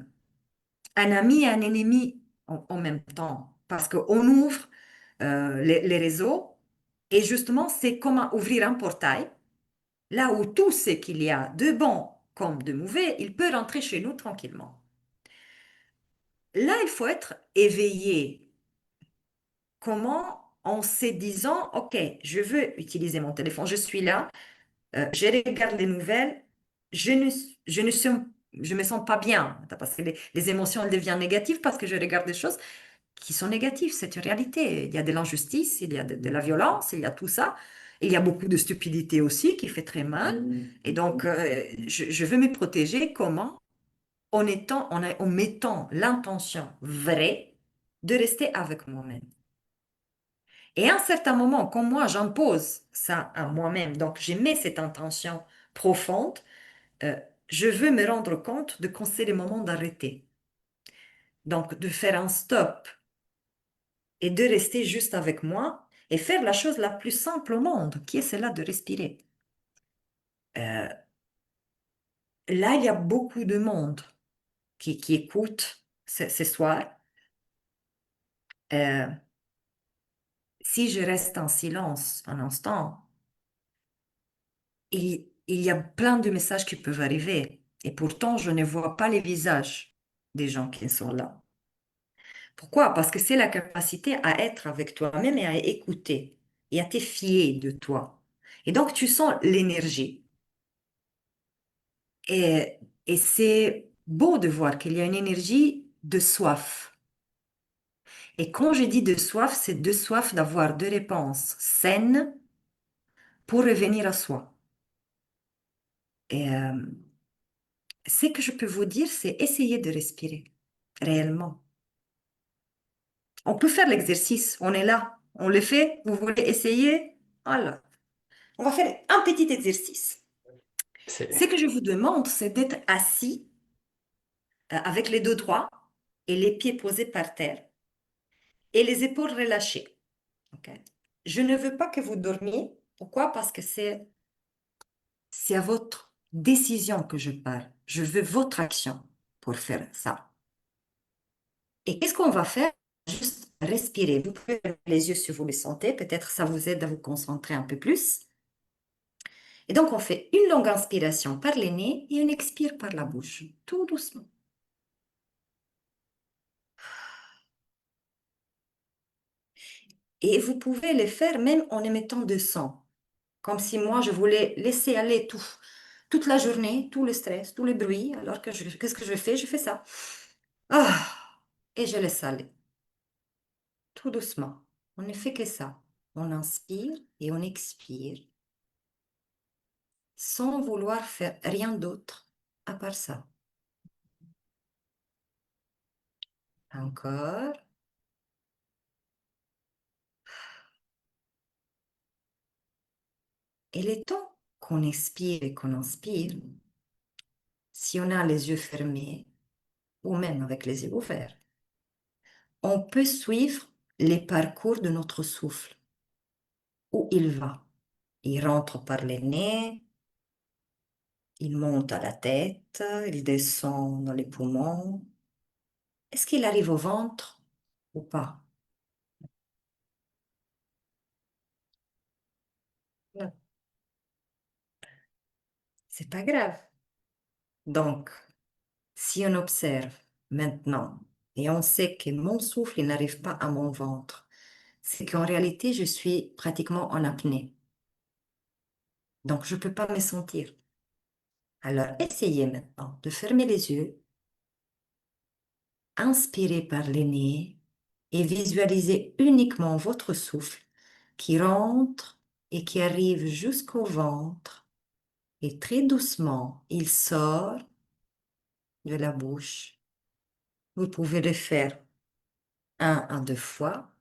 un ami et un ennemi en même temps. Parce qu'on ouvre les réseaux et justement, c'est comme ouvrir un portail là où tout ce qu'il y a de bon comme de mauvais, il peut rentrer chez nous tranquillement. Là, il faut être éveillé. Comment en se disant, OK, je veux utiliser mon téléphone, je suis là, je regarde les nouvelles, je ne, je ne suis- je me sens pas bien, parce que les émotions elles deviennent négatives parce que je regarde des choses qui sont négatives, c'est une réalité. Il y a de l'injustice, il y a de la violence, il y a tout ça. Il y a beaucoup de stupidité aussi qui fait très mal. Et donc, je veux me protéger comment? En mettant l'intention vraie de rester avec moi-même. Et à un certain moment, quand moi j'impose ça à moi-même, donc j'ai mis cette intention profonde, euh, je veux me rendre compte de quand c'est le moment d'arrêter. Donc de faire un stop et de rester juste avec moi et faire la chose la plus simple au monde, qui est celle-là de respirer. Euh, Là, il y a beaucoup de monde qui écoute ce soir. Euh, Si je reste en silence un instant, il y a plein de messages qui peuvent arriver. Et pourtant, je ne vois pas les visages des gens qui sont là. Pourquoi? Parce que c'est la capacité à être avec toi-même et à écouter et à te fier de toi. Et donc, tu sens l'énergie. Et c'est beau de voir qu'il y a une énergie de soif. Et quand je dis de soif, c'est de soif d'avoir des réponses saines pour revenir à soi. Et ce que je peux vous dire, c'est essayer de respirer réellement. On peut faire l'exercice, on est là, on le fait. Vous voulez essayer? Alors, on va faire un petit exercice. Ce C'est que je vous demande, c'est d'être assis avec les dos droits et les pieds posés par terre et les épaules relâchées. Ok. Je ne veux pas que vous dormiez. Pourquoi? Parce que c'est à votre décision que je parle. Je veux votre action pour faire ça. Et qu'est-ce qu'on va faire? Juste respirer. Vous pouvez fermer les yeux si vous le sentez. Peut-être ça vous aide à vous concentrer un peu plus. Et donc, on fait une longue inspiration par le nez et une expire par la bouche, tout doucement. Et vous pouvez le faire même en émettant de sang, comme si moi, je voulais laisser aller tout, toute la journée, tout le stress, tout le bruit. Alors que qu'est-ce que je fais? Je fais ça. Ah, et je laisse aller, tout doucement. On ne fait que ça. On inspire et on expire, sans vouloir faire rien d'autre à part ça. Encore. Et le temps qu'on expire et qu'on inspire, si on a les yeux fermés ou même avec les yeux ouverts, on peut suivre les parcours de notre souffle, où il va. Il rentre par le nez, il monte à la tête, il descend dans les poumons. Est-ce qu'il arrive au ventre ou pas? Non, c'est pas grave. Donc, si on observe maintenant et on sait que mon souffle il n'arrive pas à mon ventre, c'est qu'en réalité, je suis pratiquement en apnée. Donc, je ne peux pas me sentir. Alors, essayez maintenant de fermer les yeux, inspirez par le nez et visualisez uniquement votre souffle qui rentre et qui arrive jusqu'au ventre. Et très doucement, il sort de la bouche. Vous pouvez le faire un à deux fois.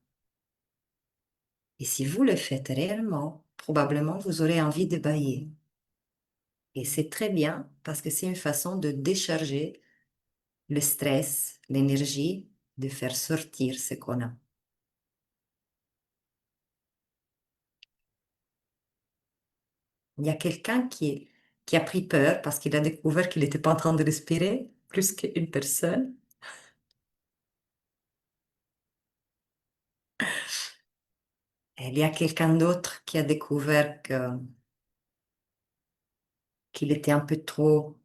Et si vous le faites réellement, probablement vous aurez envie de bâiller. Et c'est très bien parce que c'est une façon de décharger le stress, l'énergie, de faire sortir ce qu'on a. Il y a quelqu'un qui a pris peur parce qu'il a découvert qu'il n'était pas en train de respirer, plus qu'une personne. Et il y a quelqu'un d'autre qui a découvert que qu'il était un peu trop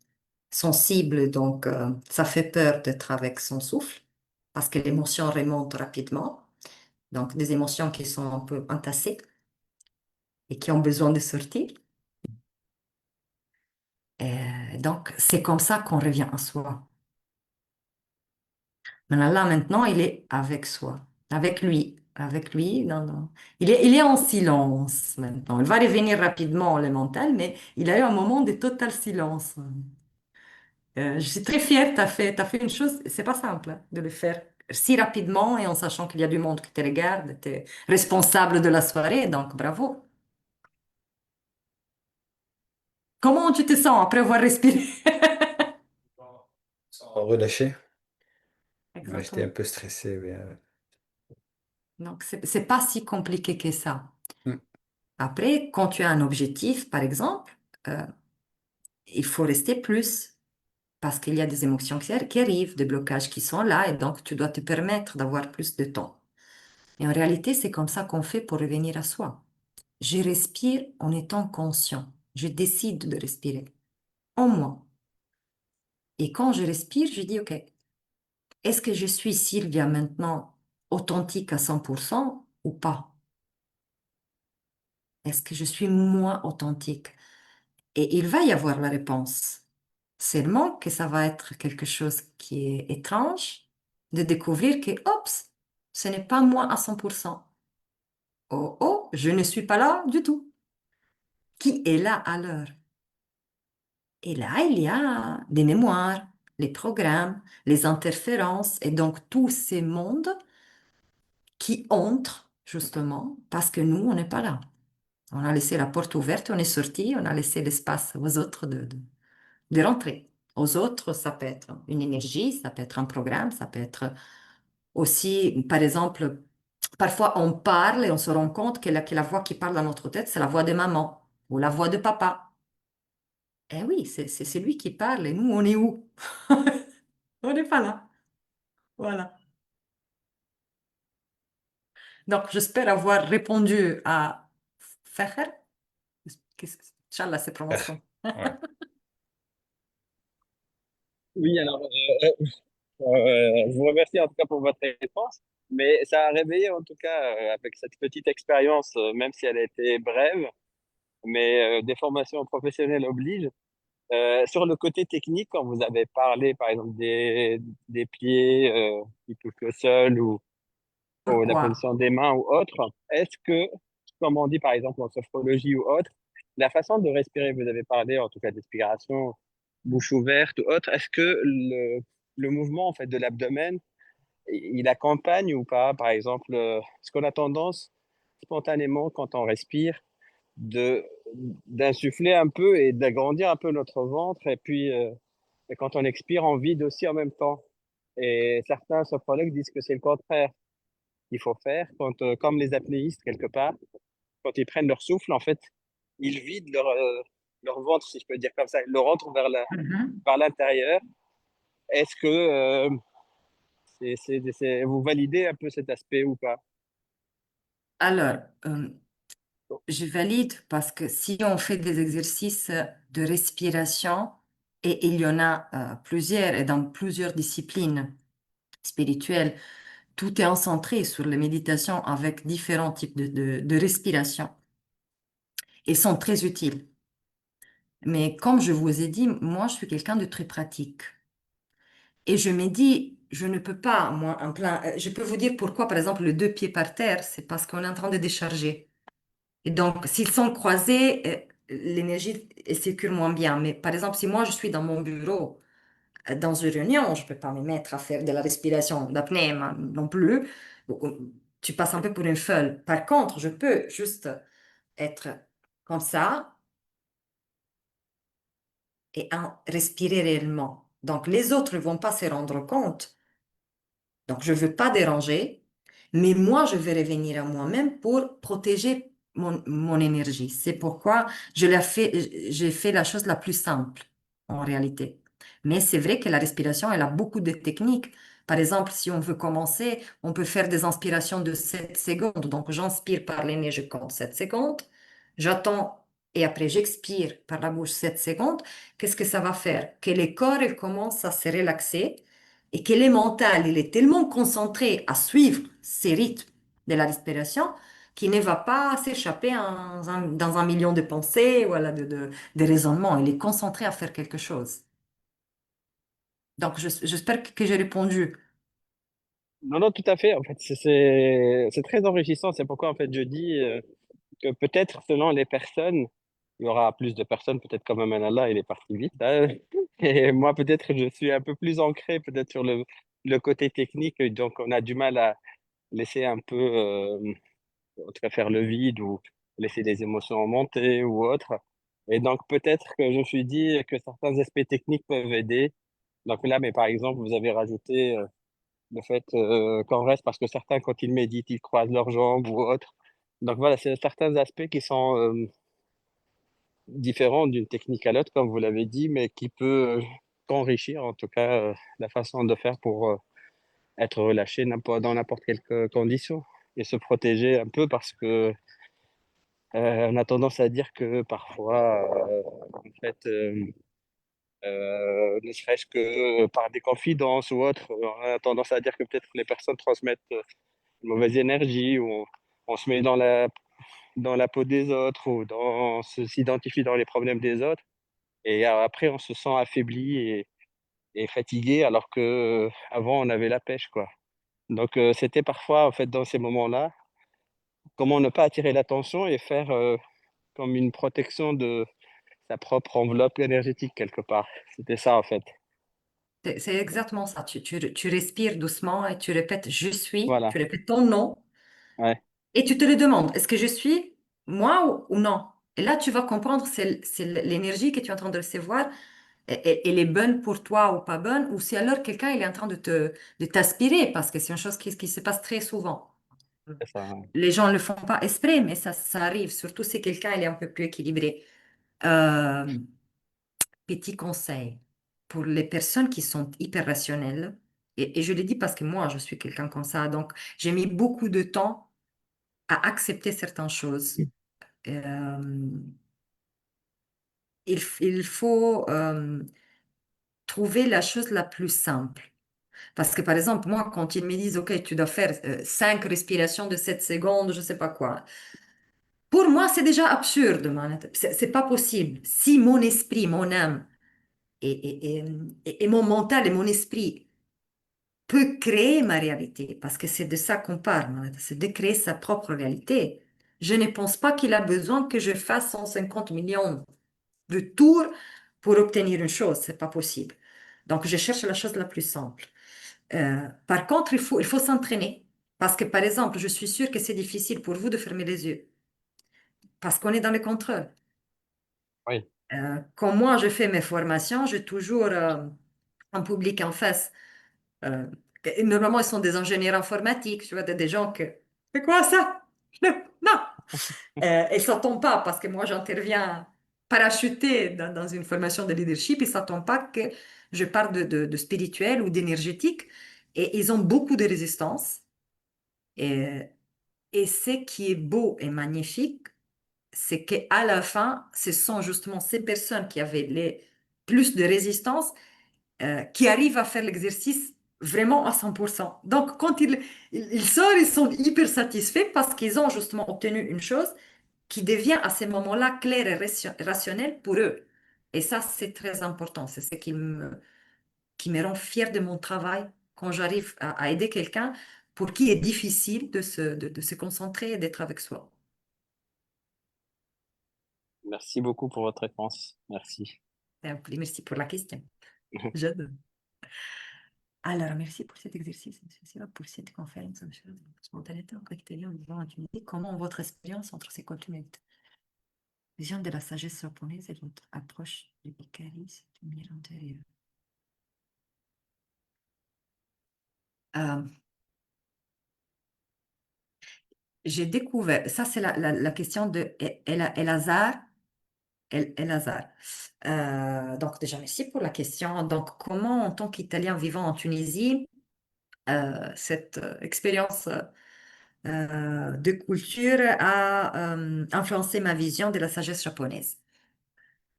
sensible, donc ça fait peur d'être avec son souffle, parce que l'émotion remonte rapidement, donc des émotions qui sont un peu entassées et qui ont besoin de sortir. Donc c'est comme ça qu'on revient à soi. Maintenant, il est avec soi, avec lui. Non, non. Il est en silence maintenant. Il va revenir rapidement le mental, mais il a eu un moment de total silence. Je suis très fière, t'as fait une chose, c'est pas simple hein, de le faire si rapidement et en sachant qu'il y a du monde qui te regarde, tu es responsable de la soirée, donc bravo. Comment tu te sens après avoir respiré? Sans relâcher. Ouais, j'étais un Exactement. peu stressé. Mais, Donc, c'est pas si compliqué que ça. hmm. Après, quand tu as un objectif, par exemple, euh, il faut rester plus parce qu'il y a des émotions qui arrivent, des blocages qui sont là, et donc tu dois te permettre d'avoir plus de temps. Et en réalité, c'est comme ça qu'on fait pour revenir à soi. Je respire en étant conscient. Je décide de respirer en moi. Et quand je respire, je dis, OK, est-ce que je suis Sylvia maintenant authentique à 100% ou pas? Est-ce que je suis moi authentique? Et il va y avoir la réponse. Seulement que ça va être quelque chose qui est étrange de découvrir que, oups, ce n'est pas moi à 100%. Oh, oh, je ne suis pas là du tout. Qui est là alors? Et là, il y a des mémoires, les programmes, les interférences et donc tous ces mondes qui entrent justement parce que nous, on n'est pas là. On a laissé la porte ouverte, on est sorti, on a laissé l'espace aux autres de rentrer. Aux autres, ça peut être une énergie, ça peut être un programme, ça peut être aussi, par exemple, parfois on parle et on se rend compte que la voix qui parle dans notre tête, c'est la voix de maman ou la voix de papa. Eh oui, c'est lui qui parle et nous, on est où? On n'est pas là. Voilà. Donc, j'espère avoir répondu à Feher. Inch'Allah, c'est prononce comme. Ouais. Oui, alors, je vous remercie en tout cas pour votre réponse, mais ça a réveillé en tout cas avec cette petite expérience, même si elle a été brève, mais des formations professionnelles obligent. Sur le côté technique, quand vous avez parlé par exemple des pieds qui touchent le sol ou la Pourquoi? position des mains ou autre, est-ce que, comme on dit par exemple en sophrologie ou autre, la façon de respirer, vous avez parlé en tout cas d'expiration, bouche ouverte ou autre, est-ce que le mouvement en fait de l'abdomen il accompagne ou pas, par exemple, parce qu'on a tendance spontanément, quand on respire, de d'insuffler un peu et d'agrandir un peu notre ventre, et puis et quand on expire, on vide aussi en même temps. Et certains sophrologues disent que c'est le contraire qu'il faut faire, comme les apnéistes, quelque part, quand ils prennent leur souffle, en fait, ils vident leur ventre, si je peux dire comme ça, ils le rentrent Mhm. vers l'intérieur. Est-ce que vous validez un peu cet aspect ou pas? Alors, je valide parce que si on fait des exercices de respiration, et il y en a plusieurs et dans plusieurs disciplines spirituelles, tout est centré sur la méditation avec différents types de respiration et sont très utiles. Mais comme je vous ai dit, moi, je suis quelqu'un de très pratique. Et je me dis, je ne peux pas, moi, en plein. Je peux vous dire pourquoi, par exemple, les deux pieds par terre, c'est parce qu'on est en train de décharger. Et donc, s'ils sont croisés, l'énergie elle circule moins bien. Mais par exemple, si moi, je suis dans mon bureau, dans une réunion, je ne peux pas me mettre à faire de la respiration d'apnée non plus. Tu passes un peu pour une folle. Par contre, je peux juste être comme ça et respirer réellement. Donc, les autres ne vont pas se rendre compte. Donc, je ne veux pas déranger, mais moi, je vais revenir à moi-même pour protéger mon énergie. C'est pourquoi j'ai fait la chose la plus simple, en réalité. Mais c'est vrai que la respiration, elle a beaucoup de techniques. Par exemple, si on veut commencer, on peut faire des inspirations de 7 secondes. Donc, j'inspire par le nez, je compte 7 secondes. J'attends et après j'expire par la bouche 7 secondes, qu'est-ce que ça va faire? Que le corps il commence à se relaxer et que le mental il est tellement concentré à suivre ces rythmes de la respiration qu'il ne va pas s'échapper dans un million de pensées, voilà, de raisonnements. Il est concentré à faire quelque chose. Donc j'espère que j'ai répondu. Non, non, tout à fait. En fait, c'est très enrichissant. C'est pourquoi, en fait, je dis que peut-être selon les personnes, il y aura plus de personnes, peut-être comme Manala, il est parti vite, hein. Et moi, peut-être, je suis un peu plus ancré, peut-être sur le côté technique. Donc, on a du mal à laisser un peu, en tout cas, faire le vide ou laisser des émotions monter ou autre. Et donc, peut-être que je me suis dit que certains aspects techniques peuvent aider. Donc là, mais par exemple, vous avez rajouté le fait qu'on reste parce que certains, quand ils méditent, ils croisent leurs jambes ou autre. Donc voilà, c'est certains aspects qui sont différents d'une technique à l'autre, comme vous l'avez dit, mais qui peut qu'enrichir en tout cas la façon de faire pour être relâché dans n'importe quelle condition et se protéger un peu parce que on a tendance à dire que parfois, en fait, ne serait-ce que par des confidences ou autre, on a tendance à dire que peut-être les personnes transmettent une mauvaise énergie ou on se met dans la peau des autres ou s'identifie dans les problèmes des autres. Et après, on se sent affaibli et fatigué alors que avant on avait la pêche, quoi. Donc, c'était parfois, en fait, dans ces moments-là, comment ne pas attirer l'attention et faire comme une protection de sa propre enveloppe énergétique quelque part. C'était ça, en fait. C'est exactement ça. Tu respires doucement et tu répètes je suis, Voilà. tu répètes ton nom Ouais, et tu te le demandes, est-ce que je suis moi ou non? Et là, tu vas comprendre c'est l'énergie que tu es en train de recevoir, elle est bonne pour toi ou pas bonne, ou si alors quelqu'un il est en train de t'aspirer, parce que c'est une chose qui se passe très souvent. c'est ça. Ouais. Les gens ne le font pas exprès, mais ça arrive, surtout si quelqu'un il est un peu plus équilibré. Euh, Petit conseil pour les personnes qui sont hyper rationnelles, et je le dis parce que moi, je suis quelqu'un comme ça, donc j'ai mis beaucoup de temps à accepter certaines choses. Euh, il faut trouver la chose la plus simple. Parce que par exemple, moi, quand ils me disent, OK, tu dois faire 5 respirations de 7 secondes, je sais pas quoi, pour moi, c'est déjà absurde, man. C'est pas possible. Si mon esprit, mon âme et mon mental et mon esprit peut créer ma réalité, parce que c'est de ça qu'on parle, man, c'est de créer sa propre réalité. Je ne pense pas qu'il a besoin que je fasse 150 millions de tours pour obtenir une chose, c'est pas possible. Donc, je cherche la chose la plus simple. Par contre, il faut s'entraîner. Parce que, par exemple, je suis sûre que c'est difficile pour vous de fermer les yeux, parce qu'on est dans le contrôle. Oui, Quand moi, je fais mes formations, j'ai toujours un public en face. Euh, et normalement, ils sont des ingénieurs informatiques, tu vois, des gens que... C'est quoi ça? Non! Ils ne s'attendent pas, parce que moi, j'interviens parachuté dans une formation de leadership, ils ne s'attendent pas que je parle de spirituel ou d'énergétique. Et ils ont beaucoup de résistance. Et, et ce qui est beau et magnifique, c'est qu'à la fin, ce sont justement ces personnes qui avaient plus de résistance qui arrivent à faire l'exercice vraiment à 100%. Donc, quand ils sortent, ils sont hyper satisfaits parce qu'ils ont justement obtenu une chose qui devient à ce moment-là claire et rationnelle pour eux. Et ça, c'est très important. C'est ce qui me rend fière de mon travail quand j'arrive à aider quelqu'un pour qui est difficile de se concentrer et d'être avec soi. merci beaucoup pour votre réponse. Merci. Merci pour la question. J'adore. Alors, merci pour cet exercice, monsieur, pour cette conférence, monsieur, de spontanéité en critérium vivant en Tunisie. Comment votre expérience entre ces contenus vision de la sagesse japonaise et votre approche du Ikari, du milieu intérieur? Euh, j'ai découvert, ça c'est la question de Elazar. Elazar. Donc déjà, merci pour la question. Donc, comment en tant qu'Italien vivant en Tunisie, cette expérience de culture a influencé ma vision de la sagesse japonaise.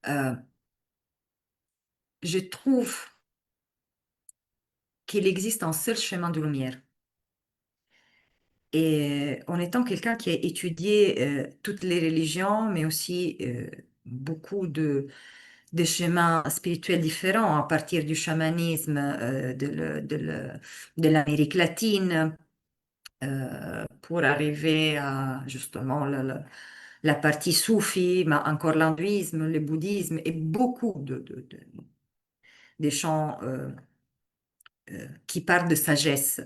Euh, je trouve qu'il existe un seul chemin de lumière. Et en étant quelqu'un qui a étudié toutes les religions, mais aussi beaucoup de chemins spirituels différents à partir du chamanisme de l'Amérique latine pour arriver à justement la partie soufie, mais encore l'hindouisme, le bouddhisme et beaucoup des chants qui parlent de sagesse.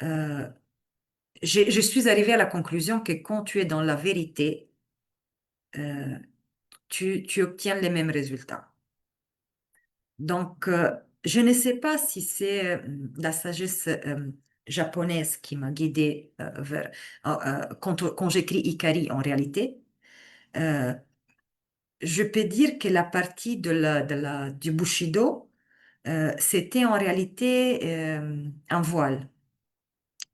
Euh, je suis arrivée à la conclusion que quand tu es dans la vérité, euh, tu obtiens les mêmes résultats. Donc, je ne sais pas si c'est la sagesse japonaise qui m'a guidée vers, quand j'écris Ikari en réalité. Euh, je peux dire que la partie du Bushido, c'était en réalité un voile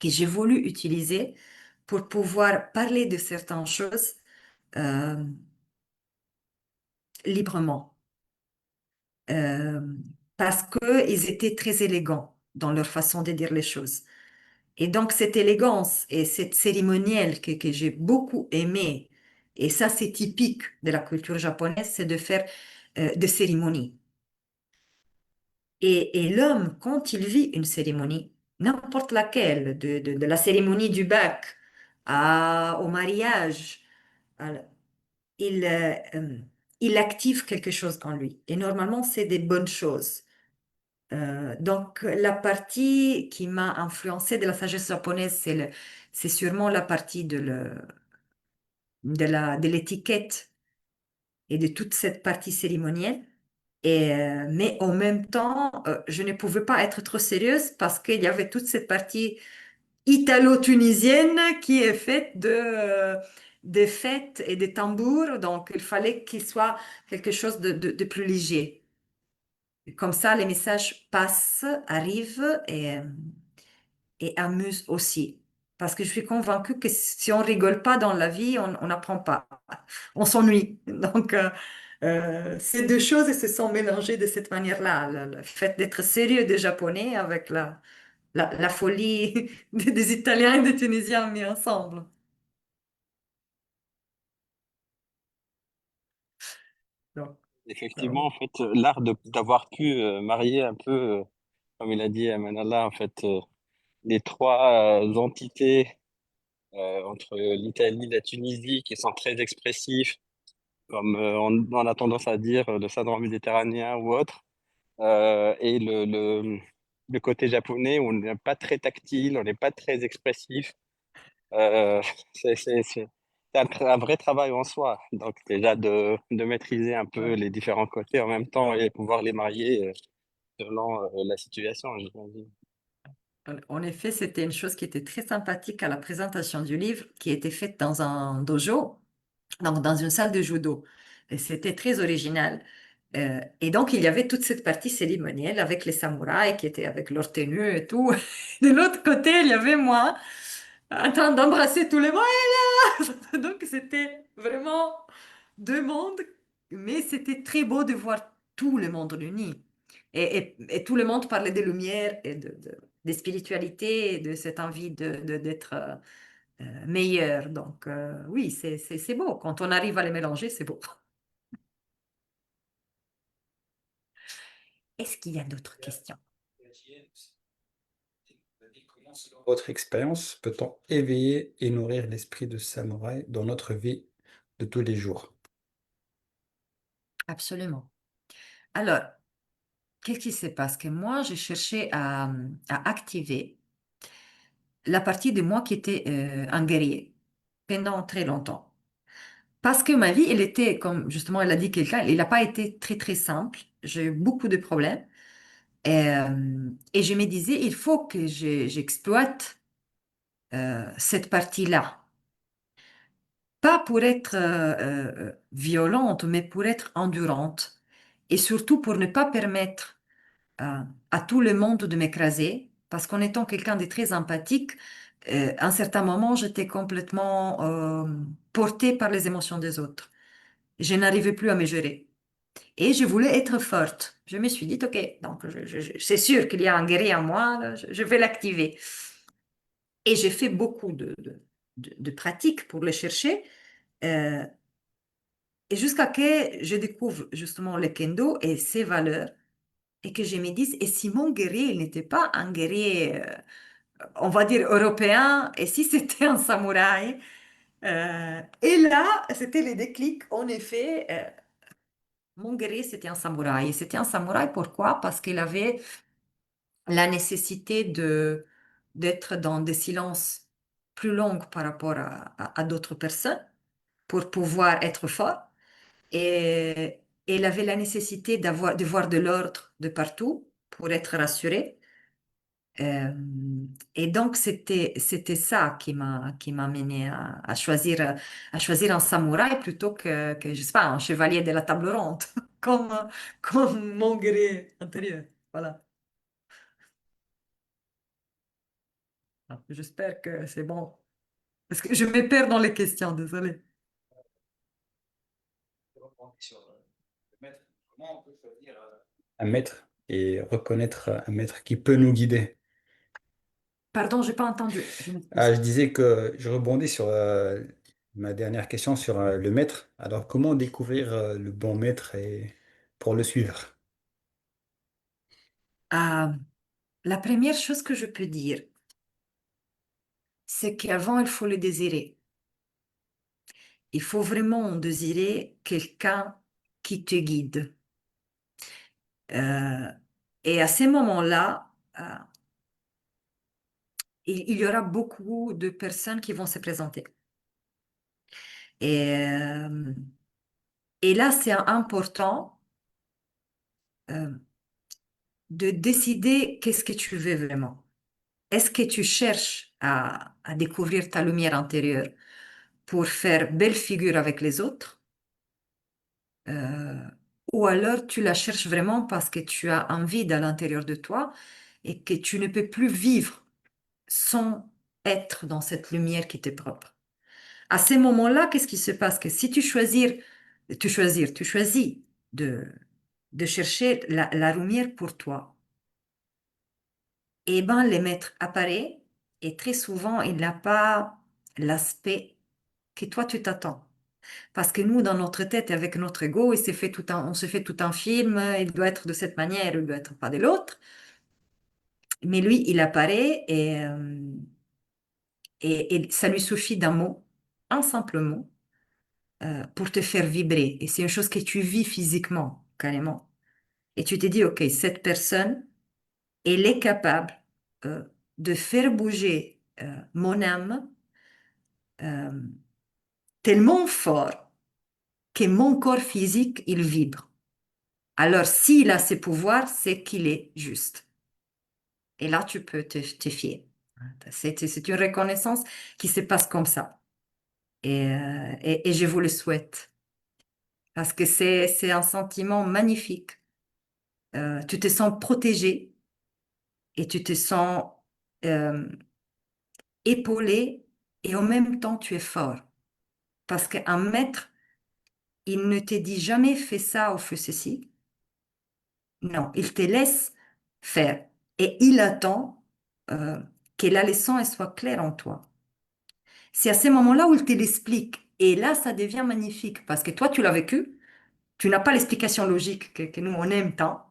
que j'ai voulu utiliser pour pouvoir parler de certaines choses euh, librement. Euh, Parce qu'ils étaient très élégants dans leur façon de dire les choses. Et donc, cette élégance et cette cérémonielle que j'ai beaucoup aimé, et ça, c'est typique de la culture japonaise, c'est de faire des cérémonies. Et l'homme, quand il vit une cérémonie, n'importe laquelle, de la cérémonie du bac au mariage, à il, il active quelque chose en lui. Et normalement, c'est des bonnes choses. Donc, la partie qui m'a influencée de la sagesse japonaise, c'est sûrement la partie de l'étiquette et de toute cette partie cérémonielle. Mais en même temps, je ne pouvais pas être trop sérieuse parce qu'il y avait toute cette partie italo-tunisienne qui est faite de fêtes et des tambours. Donc, il fallait qu'il soit quelque chose de plus léger. Comme ça, les messages passent, arrivent et amusent aussi. Parce que je suis convaincue que si on rigole pas dans la vie, on n'apprend pas. On s'ennuie. Donc, ces deux choses elles se sont mélangées de cette manière-là. Le fait d'être sérieux des Japonais avec la folie des Italiens et des Tunisiens mis ensemble. Donc, Effectivement, en fait, l'art d'avoir pu marier un peu, comme il a dit Manala, en fait, les trois entités entre l'Italie, la Tunisie, qui sont très expressifs, comme on a tendance à dire le syndrome méditerranéen ou autre, et le côté japonais où on n'est pas très tactile, on n'est pas très expressif. Euh, c'est un vrai travail en soi. Donc déjà de maîtriser un peu ouais. les différents côtés en même temps et pouvoir les marier selon la situation, j'imagine. En effet, c'était une chose qui était très sympathique à la présentation du livre, qui était faite dans un dojo, donc dans une salle de judo. Et c'était très original. Et donc, il y avait toute cette partie cérémonielle avec les samouraïs qui étaient avec leur tenue et tout. De l'autre côté, il y avait moi en train d'embrasser tout le monde. Donc, c'était vraiment deux mondes, mais c'était très beau de voir tout le monde réuni. Et tout le monde parlait des lumières et des spiritualités et de cette envie d'être meilleur. Donc, oui, c'est beau. Quand on arrive à les mélanger, c'est beau. Est-ce qu'il y a d'autres questions? Comment, selon votre expérience, peut-on éveiller et nourrir l'esprit de samouraï dans notre vie de tous les jours? Absolument. Alors, qu'est-ce qui se passe? Que moi, j'ai cherché à activer la partie de moi qui était un guerrier pendant très longtemps. Parce que ma vie, elle était, comme justement elle a dit quelqu'un, elle n'a pas été très très simple. J'ai eu beaucoup de problèmes. Et je me disais, il faut que j'exploite cette partie-là. Pas pour être violente, mais pour être endurante. Et surtout pour ne pas permettre à tout le monde de m'écraser. Parce qu'en étant quelqu'un de très empathique, À un certain moment, j'étais complètement portée par les émotions des autres. Je n'arrivais plus à me gérer. Et je voulais être forte. Je me suis dit, OK, donc c'est sûr qu'il y a un guerrier en moi, là, je vais l'activer. Et j'ai fait beaucoup de pratiques pour le chercher. euh, et jusqu'à que je découvre justement le kendo et ses valeurs. Et que je me dise, et si mon guerrier, il n'était pas un guerrier, on va dire, européen, et si c'était un samouraï? Et là, c'était le déclic. En effet, mon guerrier, c'était un samouraï. Et c'était un samouraï, pourquoi? Parce qu'il avait la nécessité d'être dans des silences plus longs par rapport à d'autres personnes pour pouvoir être fort. Et il avait la nécessité de voir de l'ordre de partout pour être rassuré. Euh, et donc, c'était ça qui m'a mené à choisir un samouraï plutôt que, je sais pas, un chevalier de la table ronde, comme, comme mon guerrier intérieur. Voilà. J'espère que c'est bon. Parce que je me perds dans les questions, désolé. Sur le maître, comment on peut choisir un maître et reconnaître un maître qui peut nous guider? Pardon, j'ai pas entendu. Je Ah, m'excuse. je disais que je rebondis sur ma dernière question sur le maître. Alors, comment découvrir le bon maître et pour le suivre? Ah, la première chose que je peux dire, c'est qu'avant, il faut le désirer. Il faut vraiment désirer quelqu'un qui te guide. Euh, et à ces moments-là, il y aura beaucoup de personnes qui vont se présenter. Et, euh, et là, c'est important euh, de décider qu'est-ce que tu veux vraiment. Est-ce que tu cherches à découvrir ta lumière intérieure pour faire belle figure avec les autres? Euh, ou alors tu la cherches vraiment parce que tu as un vide à l'intérieur de toi et que tu ne peux plus vivre sans être dans cette lumière qui t'est propre. À ces moments-là, qu'est-ce qui se passe? Que si tu choisis de, de chercher la lumière pour toi, et ben les maîtres apparaissent et très souvent, il n'a pas l'aspect que toi tu t'attends. Parce que nous, dans notre tête, avec notre ego, on se fait tout un film, il doit être de cette manière, il doit être pas de l'autre. Mais lui, il apparaît et ça lui suffit d'un mot, un simple mot, pour te faire vibrer. Et c'est une chose que tu vis physiquement, carrément. Et tu te dis, OK, cette personne, elle est capable euh, de faire bouger mon âme euh, tellement fort que mon corps physique, il vibre. Alors, s'il a ces pouvoirs, c'est qu'il est juste. Et là, tu peux te fier. C'est une reconnaissance qui se passe comme ça. Et je vous le souhaite. Parce que c'est un sentiment magnifique. Tu te sens protégé et tu te sens euh, épaulé et en même temps, tu es fort. Parce qu'un maître, il ne te dit jamais fais ça ou fais ceci. Non, il te laisse faire. Et il attend euh, que la leçon elle soit claire en toi. C'est à ce moment-là où il te l'explique. Et là, ça devient magnifique parce que toi, tu l'as vécu. Tu n'as pas l'explication logique que nous, on aime tant.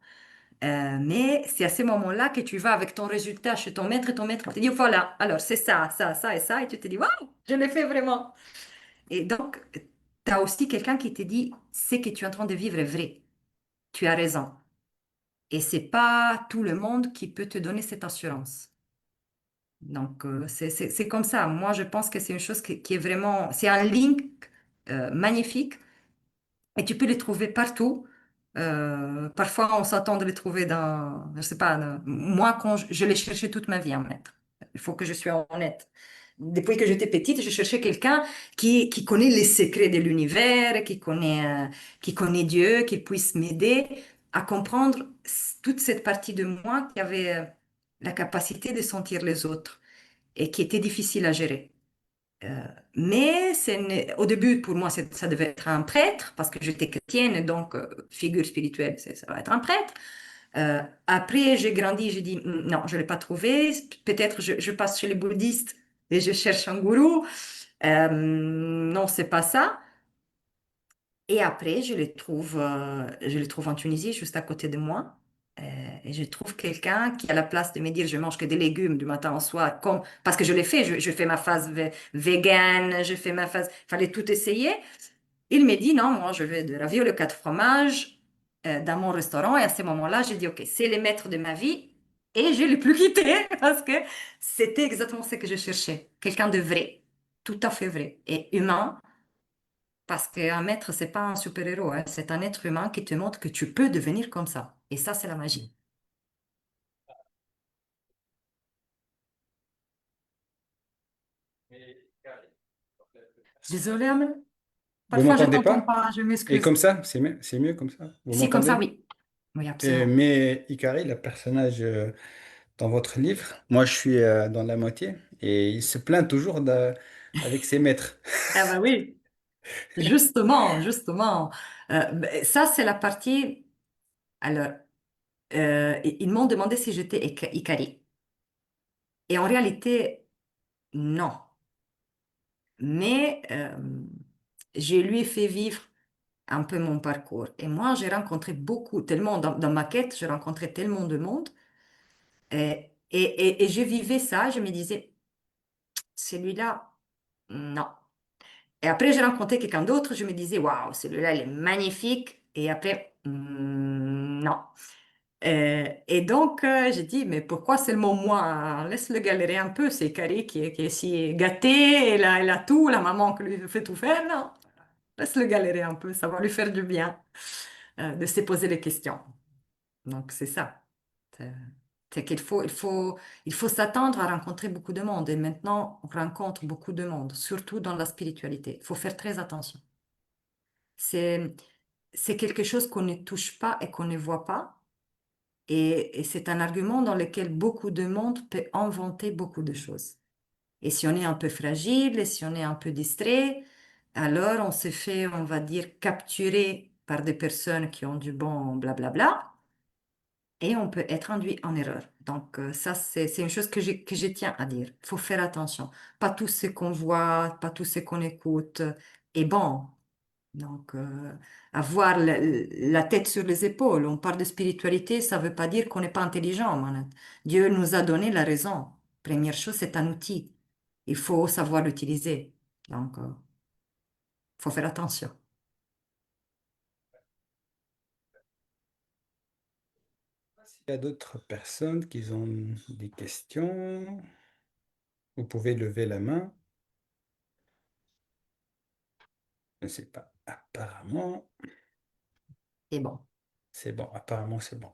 Mais c'est à ce moment-là que tu vas avec ton résultat chez ton maître et ton maître te dit, voilà, alors c'est ça, ça, ça et ça. Et tu te dis, waouh, je l'ai fait vraiment. Et donc, tu as aussi quelqu'un qui te dit, ce que tu es en train de vivre est vrai. Tu as raison. Et c'est pas tout le monde qui peut te donner cette assurance. Donc, c'est comme ça. Moi, je pense que c'est une chose qui est vraiment, c'est un link magnifique et tu peux les trouver partout. Parfois, on s'attend de les trouver dans, je sais pas, moi, quand je les cherchais toute ma vie, en maître. Il faut que je sois honnête. Depuis que j'étais petite, je cherchais quelqu'un qui connaît les secrets de l'univers, qui connaît Dieu, qui puisse m'aider à comprendre toute cette partie de moi qui avait la capacité de sentir les autres. et qui était difficile à gérer. Mais au début, pour moi, ça devait être un prêtre, parce que j'étais chrétienne, donc figure spirituelle, ça va être un prêtre. Après, j'ai grandi, j'ai dit, non, je ne l'ai pas trouvé. Peut-être je passe chez les bouddhistes et je cherche un gourou. Non, c'est pas ça. Et après, je le trouve en Tunisie, juste à côté de moi. Euh, et je trouve quelqu'un qui a la place de me dire, je mange que des légumes du matin au soir, parce que je l'ai fait, je fais ma phase vegan, je fais ma phase, fallait tout essayer. Il me dit, non, moi, je veux de ravioles aux quatre fromages dans mon restaurant. Et à ce moment-là, j'ai dit, OK, c'est le maître de ma vie. Et je ne l'ai plus quitté parce que c'était exactement ce que je cherchais. Quelqu'un de vrai, tout à fait vrai et humain. Parce qu'un maître, c'est pas un super-héros, hein. C'est un être humain qui te montre que tu peux devenir comme ça. Et ça, c'est la magie. Désolée, Amel. Vous Parfois, je m'entendez t'entends pas? pas, je Et m'excuse. comme ça, c'est mieux comme ça. Vous Si, comme ça, m'entendez? oui. Oui, absolument. Mais Ikari, le personnage dans votre livre, moi je suis dans la moitié et il se plaint toujours avec ses maîtres. Ah bah oui, justement, justement. Ben, ça, c'est la partie. Alors, ils m'ont demandé si j'étais Ikari. Et en réalité, non. Mais je lui ai fait vivre un peu mon parcours. Et moi, j'ai rencontré beaucoup, tellement, dans ma quête, j'ai rencontré tellement de monde. Et je vivais ça, je me disais, celui-là, non. Et après, j'ai rencontré quelqu'un d'autre, je me disais, waouh, celui-là, il est magnifique. Et après, non. Et donc, j'ai dit, mais pourquoi seulement moi? Laisse-le galérer un peu, c'est Carré qui est si gâté, elle a tout, la maman qui lui fait tout faire. Non, laisse-le galérer un peu, ça va lui faire du bien de se poser les questions. Donc, c'est ça. C'est c'est qu'il il faut s'attendre à rencontrer beaucoup de monde. Et maintenant, on rencontre beaucoup de monde, surtout dans la spiritualité. Il faut faire très attention. C'est, c'est quelque chose qu'on ne touche pas et qu'on ne voit pas. Et c'est un argument dans lequel beaucoup de monde peut inventer beaucoup de choses. Et si on est un peu fragile, et si on est un peu distrait, alors on se fait, on va dire, capturer par des personnes qui ont du bon blablabla, et on peut être induit en erreur. Donc ça, c'est une chose que je tiens à dire. Il faut faire attention. Pas tout ce qu'on voit, pas tout ce qu'on écoute est bon. Donc, avoir la tête sur les épaules, on parle de spiritualité, ça ne veut pas dire qu'on n'est pas intelligent, Manette. Dieu nous a donné la raison. Première chose, c'est un outil. Il faut savoir l'utiliser. Donc, il faut faire attention. S'il y a d'autres personnes qui ont des questions, vous pouvez lever la main. Je ne sais pas. Apparemment, Et bon, c'est bon. Apparemment, c'est bon.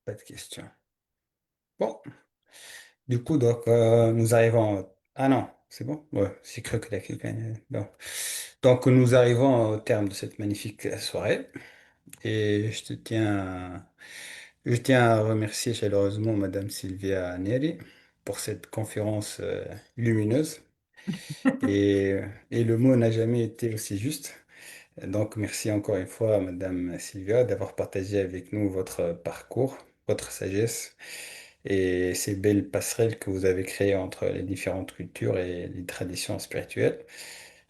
Pas de questions. Bon, du coup, donc, nous arrivons. Ah non, c'est bon? Ouais, j'ai cru que la quelqu'un. Bon. Donc, nous arrivons au terme de cette magnifique soirée. Et je tiens à remercier chaleureusement Madame Sylvia Neri pour cette conférence lumineuse. Et, et le mot n'a jamais été aussi juste. Donc, merci encore une fois, Madame Sylvia, d'avoir partagé avec nous votre parcours, votre sagesse et ces belles passerelles que vous avez créées entre les différentes cultures et les traditions spirituelles.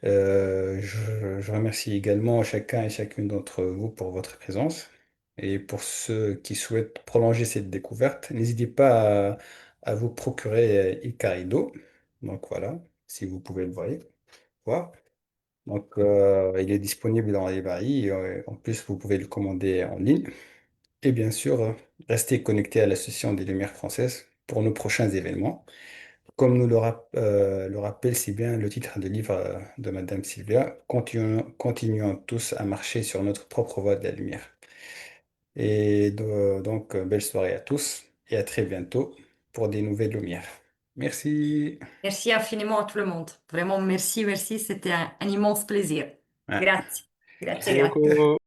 Je remercie également chacun et chacune d'entre vous pour votre présence. Et pour ceux qui souhaitent prolonger cette découverte, n'hésitez pas à vous procurer Icarido. Donc voilà, si vous pouvez le voir. Donc, il est disponible dans les librairies. En plus, vous pouvez le commander en ligne. Et bien sûr, restez connecté à l'Association des Lumières françaises pour nos prochains événements. Comme nous le rappelle si bien le titre de livre de Madame Sylvia, continuons tous à marcher sur notre propre voie de la lumière. Et donc, belle soirée à tous et à très bientôt pour des nouvelles lumières. Merci. merci infiniment à tout le monde. Vraiment, merci, merci. C'était un immense plaisir. Ouais. Grazie, grazie, Merci grazie. beaucoup.